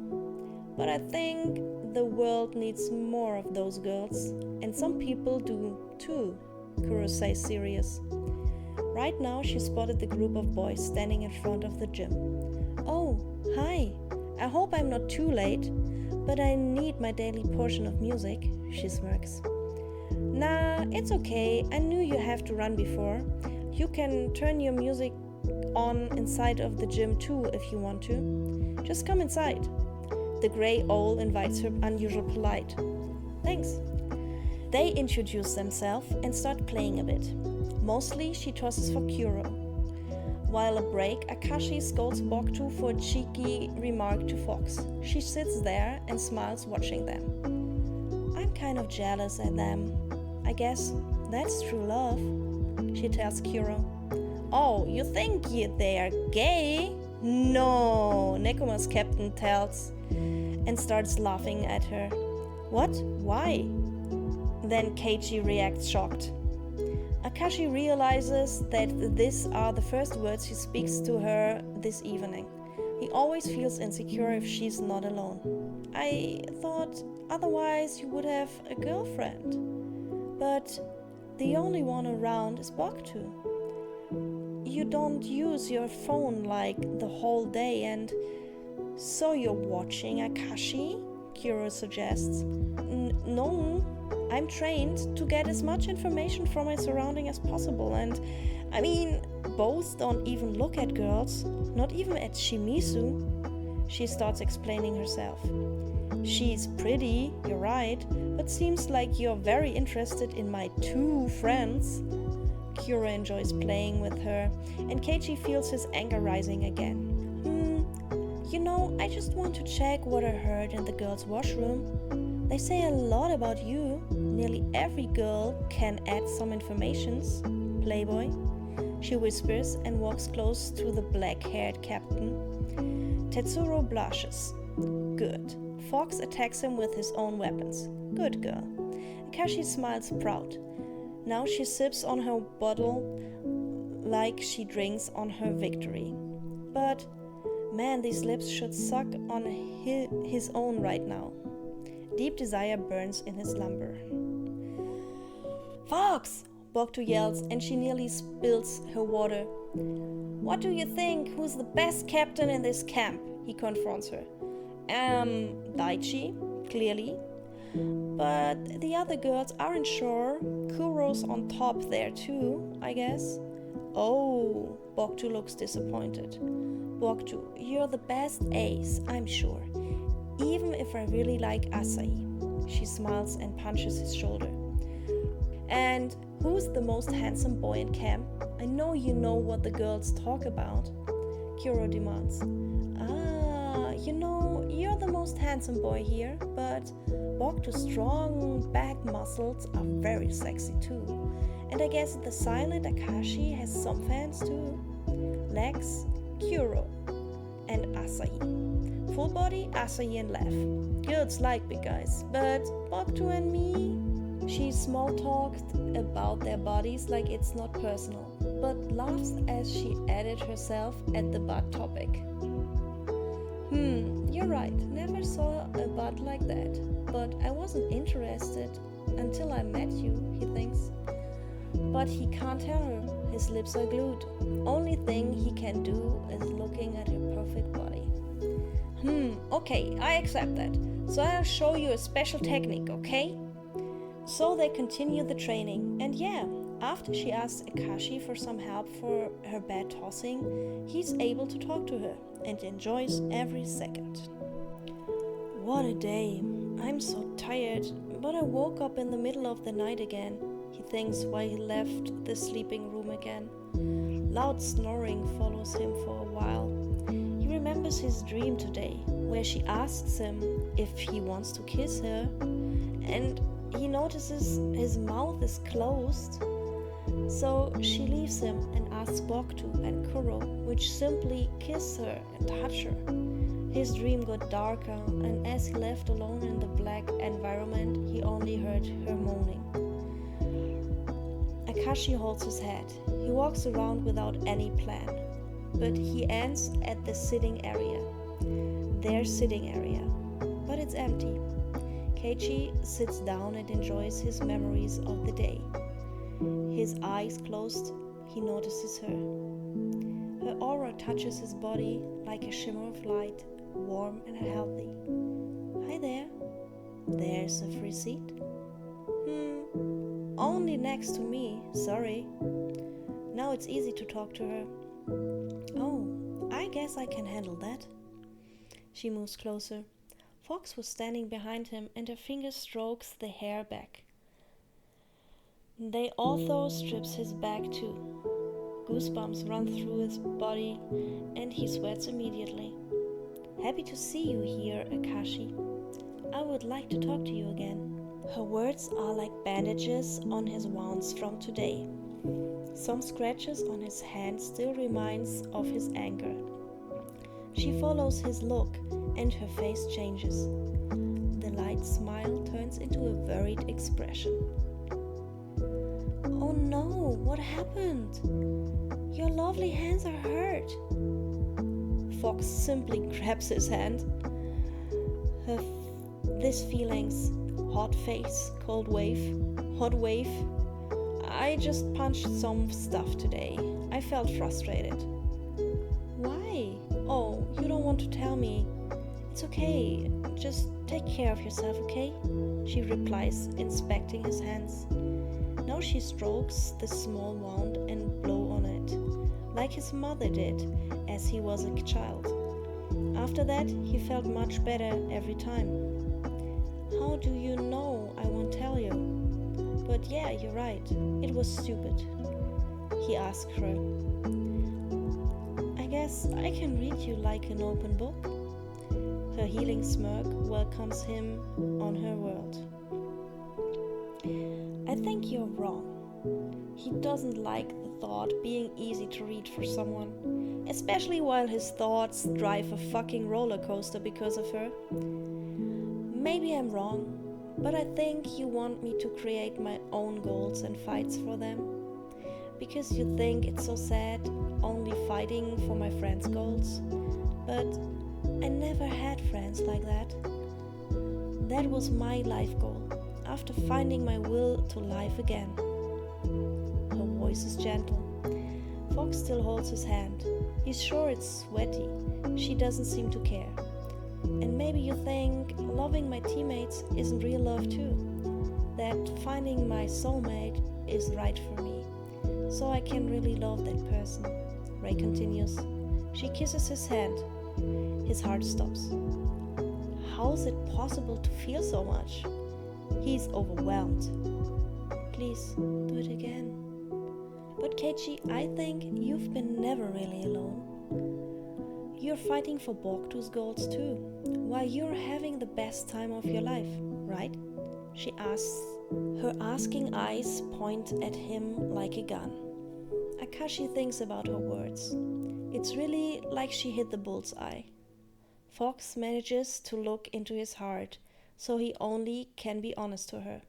But I think the world needs more of those girls, and some people do too, Kuro says serious. Right now she spotted the group of boys standing in front of the gym. Oh, hi. I hope I'm not too late, but I need my daily portion of music, she smirks. Nah, it's okay. I knew you have to run before. You can turn your music on inside of the gym too if you want to. Just come inside. The grey owl invites her unusual polite. Thanks. They introduce themselves and start playing a bit. Mostly she tosses for Kuro. While a break, Akaashi scolds Boktu for a cheeky remark to Fox. She sits there and smiles watching them. I'm kind of jealous at them. I guess that's true love, she tells Kuro. Oh, you think they are gay? No, Nekoma's captain tells and starts laughing at her. What? Why? Then Keiichi reacts shocked. Akaashi realizes that these are the first words he speaks to her this evening. He always feels insecure if she's not alone. I thought otherwise you would have a girlfriend. But the only one around is Boktu. You don't use your phone like the whole day, and so you're watching Akaashi? Kuro suggests. No, I'm trained to get as much information from my surrounding as possible, and I mean, both don't even look at girls, not even at Shimizu. She starts explaining herself. She's pretty, you're right, but seems like you're very interested in my two friends. Kuro enjoys playing with her, and Keiichi feels his anger rising again. You know, I just want to check what I heard in the girls' washroom. They say a lot about you. Nearly every girl can add some informations. Playboy. She whispers and walks close to the black-haired captain. Tetsuro blushes. Good. Fox attacks him with his own weapons. Good girl. Akaashi smiles proud. Now she sips on her bottle like she drinks on her victory. But man, these lips should suck on his own right now. Deep desire burns in his lumbar. Fox! Boktu yells, and she nearly spills her water. What do you think? Who's the best captain in this camp? He confronts her. Daichi, clearly. But the other girls aren't sure. Kuro's on top there too, I guess. Oh, Boktu looks disappointed. Boktu, you're the best ace, I'm sure. Even if I really like Asahi. She smiles and punches his shoulder. And who's the most handsome boy in camp? I know you know what the girls talk about. Kuro demands. You know, you're the most handsome boy here, but Boktu's strong back muscles are very sexy too. And I guess the silent Akaashi has some fans too. Lex, Kuro, and Asahi. Full body, Asahi and Lev. Girls like big guys, but Boktu and me? She small talked about their bodies like it's not personal. but laughs as she added herself at the butt topic. You're right, never saw a butt like that, but I wasn't interested until I met you, he thinks. But he can't tell her, his lips are glued. Only thing he can do is looking at her perfect body. Okay, I accept that. So I'll show you a special technique, okay? So they continue the training, and yeah, after she asks Akaashi for some help for her bed tossing, he's able to talk to her and enjoys every second. What a day. I'm so tired, but I woke up in the middle of the night again, he thinks while he left the sleeping room again. Loud snoring follows him for a while. He remembers his dream today, where she asks him if he wants to kiss her, and he notices his mouth is closed. So she leaves him and asks Boktu and Kuro, which simply kiss her and touch her. His dream got darker, and as he left alone in the black environment, he only heard her moaning. Akaashi holds his head. He walks around without any plan, but he ends at the sitting area. Their sitting area, but it's empty. Keiichi sits down and enjoys his memories of the day. His eyes closed, he notices her. Her aura touches his body like a shimmer of light, warm and healthy. Hi there. There's a free seat. Only next to me, sorry. Now it's easy to talk to her. Oh, I guess I can handle that. She moves closer. Fox was standing behind him and her finger strokes the hair back. They also strips his back too. Goosebumps run through his body and he sweats immediately. Happy to see you here, Akaashi. I would like to talk to you again. Her words are like bandages on his wounds from today. Some scratches on his hand still reminds of his anger. She follows his look and her face changes. The light smile turns into a worried expression. Oh no, what happened? Your lovely hands are hurt. Fox simply grabs his hand. These feelings, hot face, cold wave, hot wave. I just punched some stuff today. I felt frustrated. Why? Oh, you don't want to tell me. It's okay. Just take care of yourself, okay? She replies, inspecting his hands. Now she strokes the small wound and blows on it, like his mother did as he was a child. After that, he felt much better every time. How do you know I won't tell you? But yeah, you're right. It was stupid. He asked her. I guess I can read you like an open book. Her healing smirk welcomes him on her world. I think you're wrong. He doesn't like the thought being easy to read for someone, especially while his thoughts drive a fucking roller coaster because of her. Maybe I'm wrong, but I think you want me to create my own goals and fights for them. Because you think it's so sad only fighting for my friends' goals. But I never had friends like that. That was my life goal, after finding my will to life again. Her voice is gentle. Fox still holds his hand. He's sure it's sweaty. She doesn't seem to care. And maybe you think loving my teammates isn't real love too. That finding my soulmate is right for me. So I can really love that person. Ray continues. She kisses his hand. His heart stops. How's it possible to feel so much? He's overwhelmed. Please, do it again. But Keiichi, I think you've been never really alone. You're fighting for Boktu's goals too, while you're having the best time of your life, right? She asks. Her asking eyes point at him like a gun. Akaashi thinks about her words. It's really like she hit the bullseye. Fox manages to look into his heart, so he only can be honest to her.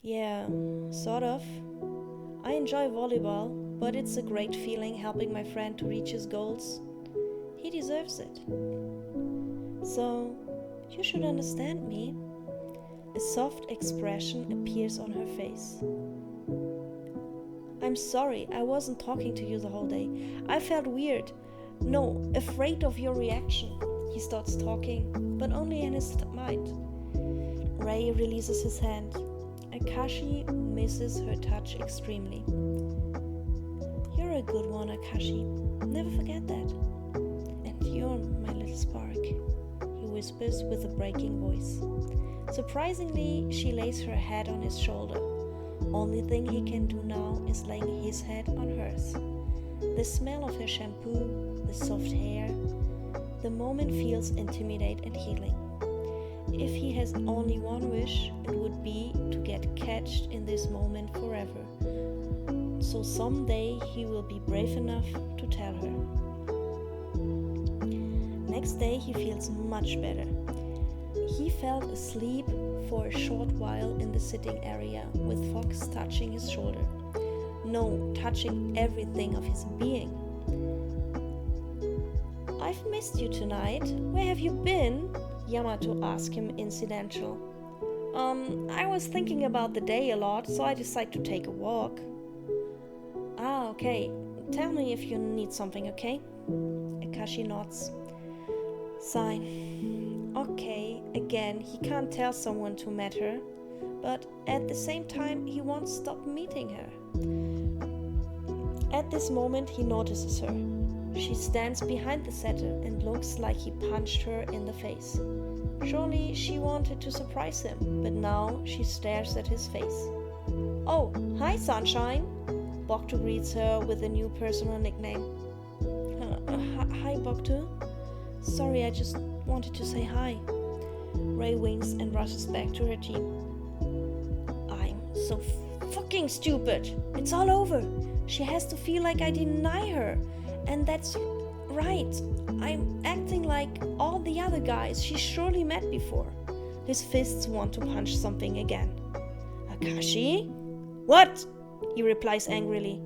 Yeah, sort of. I enjoy volleyball, but it's a great feeling helping my friend to reach his goals. He deserves it. So, you should understand me. A soft expression appears on her face. I'm sorry, I wasn't talking to you the whole day. I felt weird. No, afraid of your reaction. He starts talking, but only in his mind. Ray releases his hand. Akaashi misses her touch extremely. You're a good one, Akaashi. Never forget that. And you're my little spark, he whispers with a breaking voice. Surprisingly, she lays her head on his shoulder. Only thing he can do now is laying his head on hers. The smell of her shampoo, the soft hair, the moment feels intimate and healing. If he has only one wish, it would be to get catched in this moment forever. So someday he will be brave enough to tell her. Next day he feels much better. He fell asleep for a short while in the sitting area with Fox touching his shoulder. No, touching everything of his being. I've missed you tonight. Where have you been? Yamato asked him incidental. I was thinking about the day a lot, so I decided to take a walk. Ah, okay. Tell me if you need something, okay? Akaashi nods. Sign. Okay, again, he can't tell someone to met her, but at the same time, he won't stop meeting her. At this moment, he notices her. She stands behind the setter and looks like he punched her in the face. Surely she wanted to surprise him, but now she stares at his face. Oh, hi Sunshine! Boktu greets her with a new personal nickname. Hi Boktu. Sorry, I just wanted to say hi. Ray winks and rushes back to her team. I'm so fucking stupid. It's all over. She has to feel like I deny her. And that's right. I'm acting like all the other guys she surely met before. His fists want to punch something again. Akaashi? What? He replies angrily.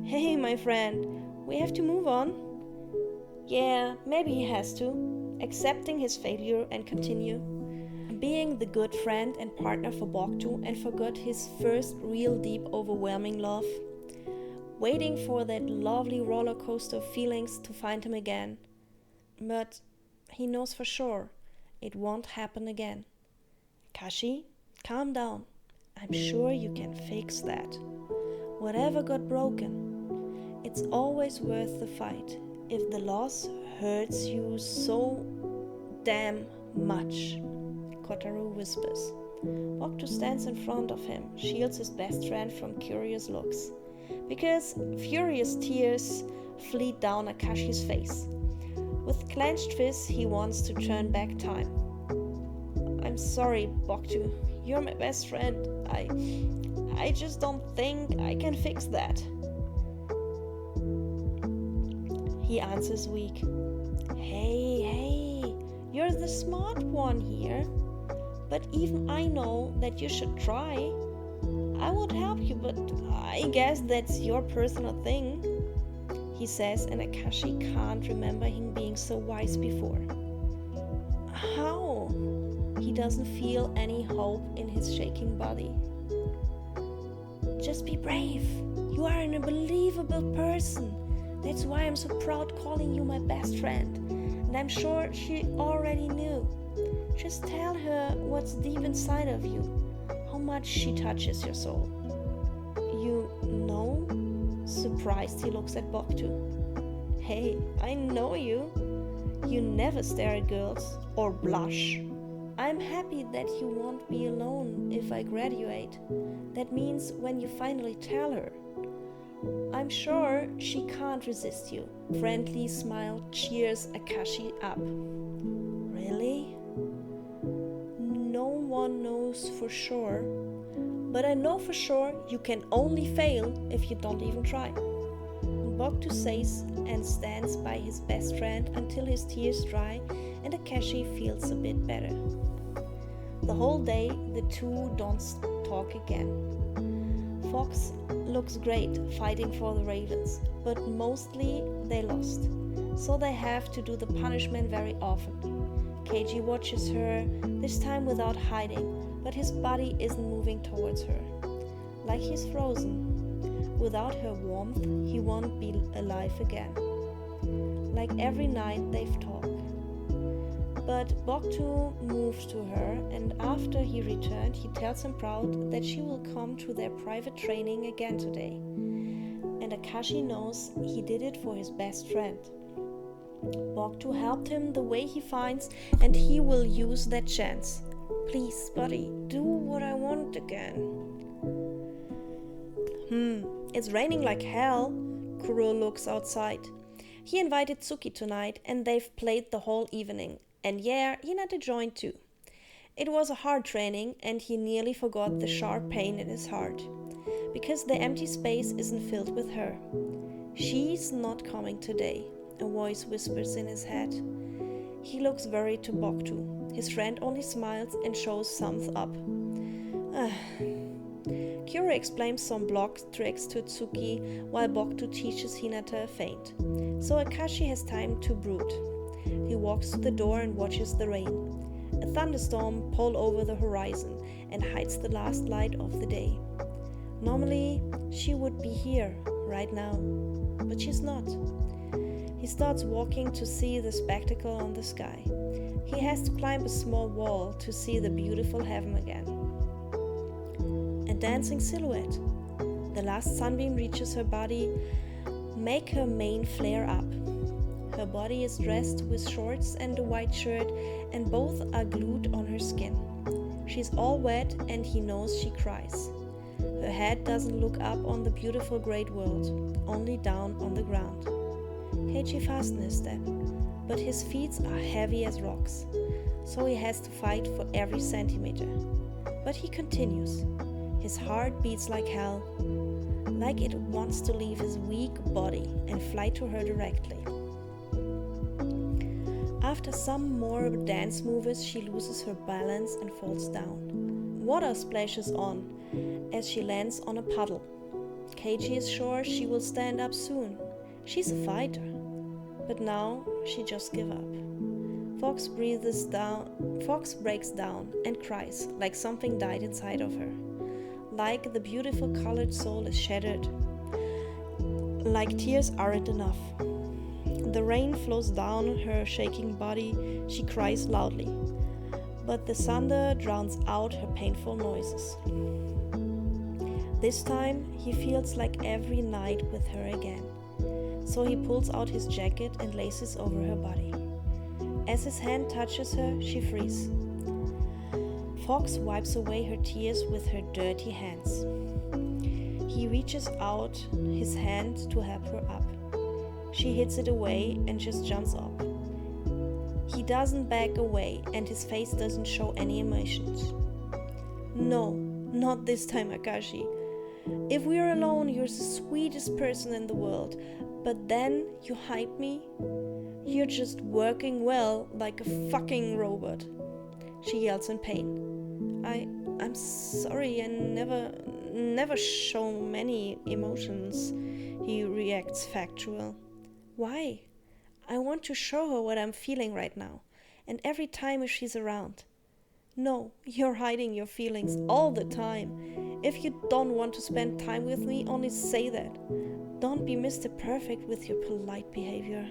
Hey, my friend, we have to move on. Yeah, maybe he has to, accepting his failure and continue. Being the good friend and partner for Boktu and forgot his first real deep overwhelming love. Waiting for that lovely roller coaster of feelings to find him again. But he knows for sure it won't happen again. Akaashi, calm down. I'm sure you can fix that. Whatever got broken, it's always worth the fight if the loss hurts you so damn much, Kotaro whispers. Boktu stands in front of him, shields his best friend from curious looks. Because furious tears fleet down Akaashi's face. With clenched fists, he wants to turn back time. I'm sorry, Boktu. You're my best friend. I just don't think I can fix that. He answers weak. Hey, you're the smart one here. But even I know that you should try. I would help you, but I guess that's your personal thing, he says, and Akaashi can't remember him being so wise before. How? He doesn't feel any hope in his shaking body. Just be brave. You are an unbelievable person. That's why I'm so proud calling you my best friend. And I'm sure she already knew. Just tell her what's deep inside of you. How much she touches your soul. You know? Surprised, he looks at Boktu. Hey, I know you. You never stare at girls or blush. I'm happy that you won't be alone if I graduate. That means when you finally tell her. I'm sure she can't resist you. Friendly smile cheers Akaashi up. Really? No one knows for sure. But I know for sure you can only fail if you don't even try. Boktu says and stands by his best friend until his tears dry and Akaashi feels a bit better. The whole day the two don't talk again. Fox looks great fighting for the ravens, but mostly they lost. So they have to do the punishment very often. Keiji watches her, this time without hiding, but his body isn't moving towards her. Like he's frozen. Without her warmth, he won't be alive again. Like every night they've talked. But Boktu moves to her, and after he returned, he tells him proud that she will come to their private training again today. And Akaashi knows he did it for his best friend. Boktu helped him the way he finds, and he will use that chance. Please, buddy, do what I want again. It's raining like hell. Kuro looks outside. He invited Tsuki tonight, and they've played the whole evening. And yeah, Hinata joined too. It was a hard training, and he nearly forgot the sharp pain in his heart. Because the empty space isn't filled with her. She's not coming today, a voice whispers in his head. He looks worried to Boktu. His friend only smiles and shows thumbs up. Kuro explains some block tricks to Tsuki while Boktu teaches Hinata a feint. So Akaashi has time to brood. He walks to the door and watches the rain. A thunderstorm pulls over the horizon and hides the last light of the day. Normally, she would be here, right now, but she's not. He starts walking to see the spectacle on the sky. He has to climb a small wall to see the beautiful heaven again. A dancing silhouette. The last sunbeam reaches her body, make her mane flare up. Her body is dressed with shorts and a white shirt, and both are glued on her skin. She's all wet, and he knows she cries. Her head doesn't look up on the beautiful great world, only down on the ground. Keiji fastens his step, but his feet are heavy as rocks, so he has to fight for every centimeter. But he continues. His heart beats like hell, like it wants to leave his weak body and fly to her directly. After some more dance moves, she loses her balance and falls down. Water splashes on as she lands on a puddle. Keiji is sure she will stand up soon. She's a fighter. But now she just gives up. Fox breaks down and cries like something died inside of her. Like the beautiful colored soul is shattered. Like tears aren't enough. The rain flows down her shaking body. She cries loudly. But the thunder drowns out her painful noises. This time he feels like every night with her again. So he pulls out his jacket and laces over her body. As his hand touches her, she freezes. Fox wipes away her tears with her dirty hands. He reaches out his hand to help her up. She hits it away and just jumps up. He doesn't back away, and his face doesn't show any emotions. No, not this time, Akaashi. If we're alone, you're the sweetest person in the world. But then you hype me? You're just working well like a fucking robot. She yells in pain. I'm sorry, I never show many emotions. He reacts factual. Why? I want to show her what I'm feeling right now, and every time she's around. No, you're hiding your feelings all the time. If you don't want to spend time with me, only say that. Don't be Mr. Perfect with your polite behavior.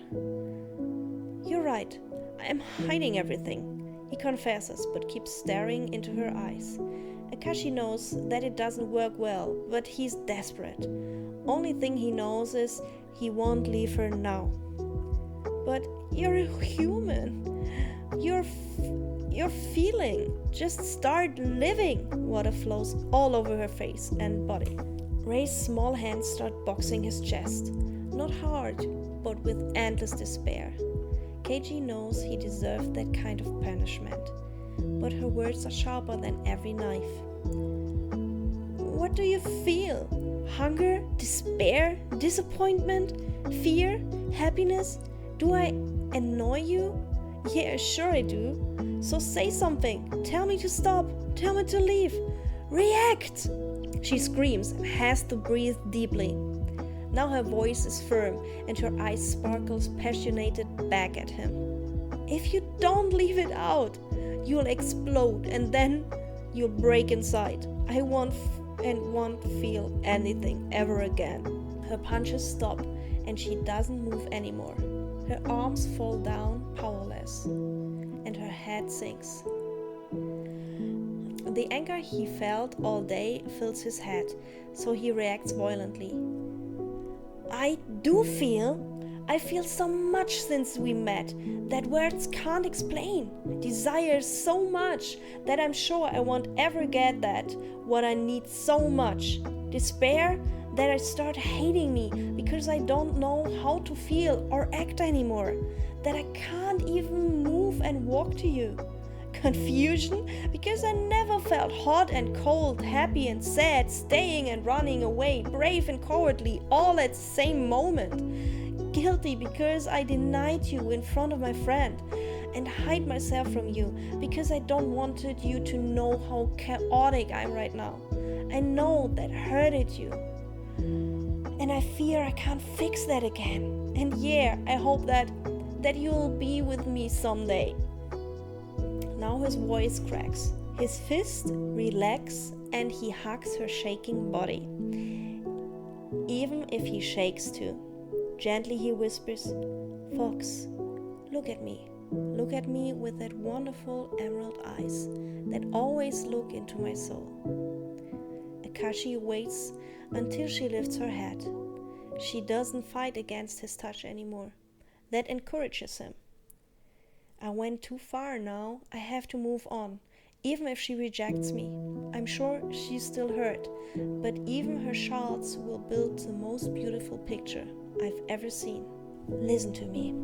You're right, I'm hiding everything, he confesses, but keeps staring into her eyes. Akaashi knows that it doesn't work well, but he's desperate. Only thing he knows is he won't leave her now. But you're a human. You're feeling. Just start living. Water flows all over her face and body. Ray's small hands start boxing his chest. Not hard, but with endless despair. Keiji knows he deserved that kind of punishment. But her words are sharper than every knife. What do you feel? Hunger? Despair? Disappointment? Fear? Happiness? Do I annoy you? Yeah, sure I do. So say something. Tell me to stop. Tell me to leave. React! She screams and has to breathe deeply. Now her voice is firm and her eyes sparkles passionate back at him. If you don't leave it out, you'll explode and then you'll break inside. I won't feel anything ever again. Her punches stop and she doesn't move anymore. Her arms fall down powerless and her head sinks. The anger he felt all day fills his head, so he reacts violently. I feel so much since we met that words can't explain. Desire so much that I'm sure I won't ever get that, what I need so much. Despair that I start hating me because I don't know how to feel or act anymore. That I can't even move and walk to you. Confusion because I never felt hot and cold, happy and sad, staying and running away, brave and cowardly, all at the same moment. Guilty because I denied you in front of my friend and hide myself from you because I don't wanted you to know how chaotic I'm right now. I know that hurted you. And I fear I can't fix that again. And yeah, I hope that you'll be with me someday. Now his voice cracks. His fist relaxes and he hugs her shaking body. Even if he shakes too. Gently he whispers, Fox, look at me. Look at me with that wonderful emerald eyes that always look into my soul. Akaashi waits until she lifts her head. She doesn't fight against his touch anymore. That encourages him. I went too far now, I have to move on. Even if she rejects me, I'm sure she's still hurt, but even her shards will build the most beautiful picture I've ever seen. Listen to me.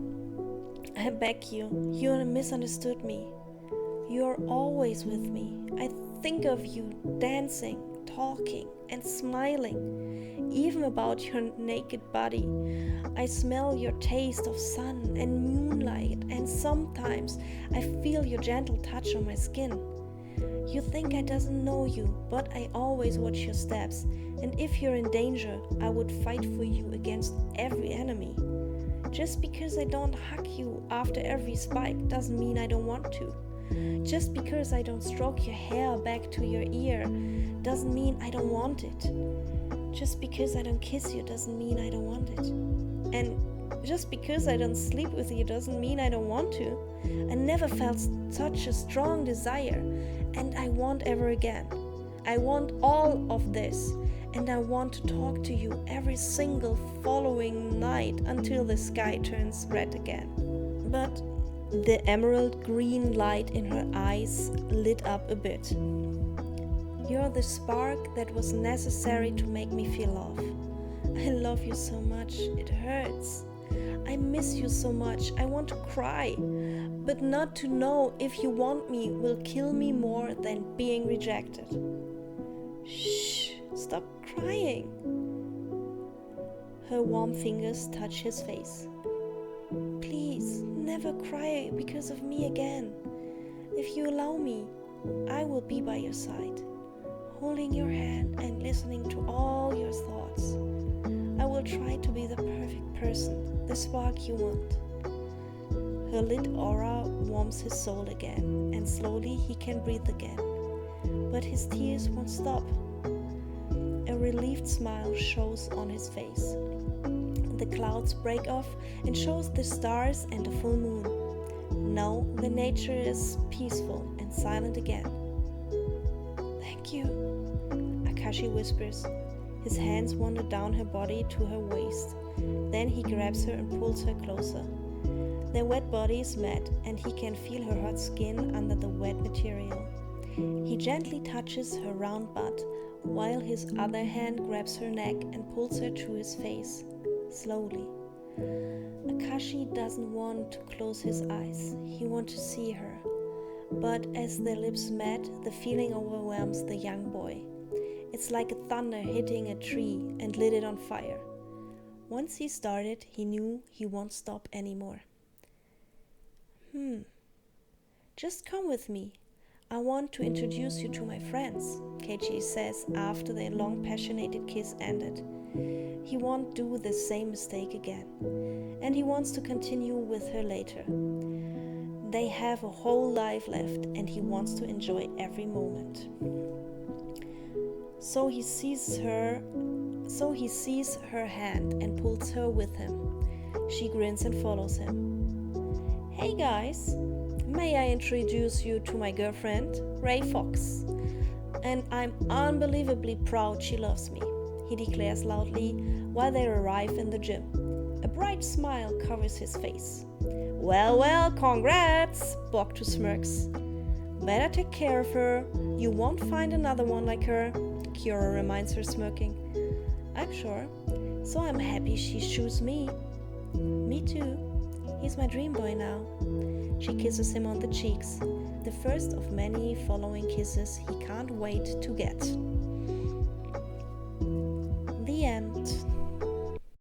I beg you, you misunderstood me. You're always with me. I think of you dancing, talking, and smiling, even about your naked body. I smell your taste of sun and moonlight, and sometimes I feel your gentle touch on my skin. You think I doesn't know you, but I always watch your steps, and if you're in danger, I would fight for you against every enemy. Just because I don't hug you after every spike doesn't mean I don't want to. Just because I don't stroke your hair back to your ear doesn't mean I don't want it. Just because I don't kiss you doesn't mean I don't want it. And just because I don't sleep with you doesn't mean I don't want to. I never felt such a strong desire, and I want ever again. I want all of this, and I want to talk to you every single following night until the sky turns red again. But the emerald green light in her eyes lit up a bit. You're the spark that was necessary to make me feel love. I love you so much, it hurts. I miss you so much, I want to cry. But not to know if you want me will kill me more than being rejected. Shh, stop crying. Her warm fingers touch his face. Please, never cry because of me again. If you allow me, I will be by your side, holding your hand and listening to all your thoughts. I will try to be the perfect person, the spark you want. Her lit aura warms his soul again, and slowly he can breathe again. But his tears won't stop. A relieved smile shows on his face. The clouds break off and shows the stars and the full moon. Now the nature is peaceful and silent again. Thank you, Akaashi whispers. His hands wander down her body to her waist. Then he grabs her and pulls her closer. Their wet bodies met, and he can feel her hot skin under the wet material. He gently touches her round butt, while his other hand grabs her neck and pulls her to his face, slowly. Akaashi doesn't want to close his eyes. He wants to see her. But as their lips met, the feeling overwhelms the young boy. It's like a thunder hitting a tree and lit it on fire. Once he started, he knew he won't stop anymore. Just come with me. I want to introduce you to my friends, Keiichi says after their long passionate kiss ended. He won't do the same mistake again, and he wants to continue with her later. They have a whole life left, and he wants to enjoy every moment. So he sees her hand and pulls her with him. She grins and follows him. Hey guys, may I introduce you to my girlfriend, Ray Fox? And I'm unbelievably proud she loves me, he declares loudly while they arrive in the gym. A bright smile covers his face. Well, congrats, Boktu smirks. Better take care of her, you won't find another one like her, Kyora reminds her, smirking. I'm sure, so I'm happy she chose me. Me too, he's my dream boy now. She kisses him on the cheeks, the first of many following kisses he can't wait to get.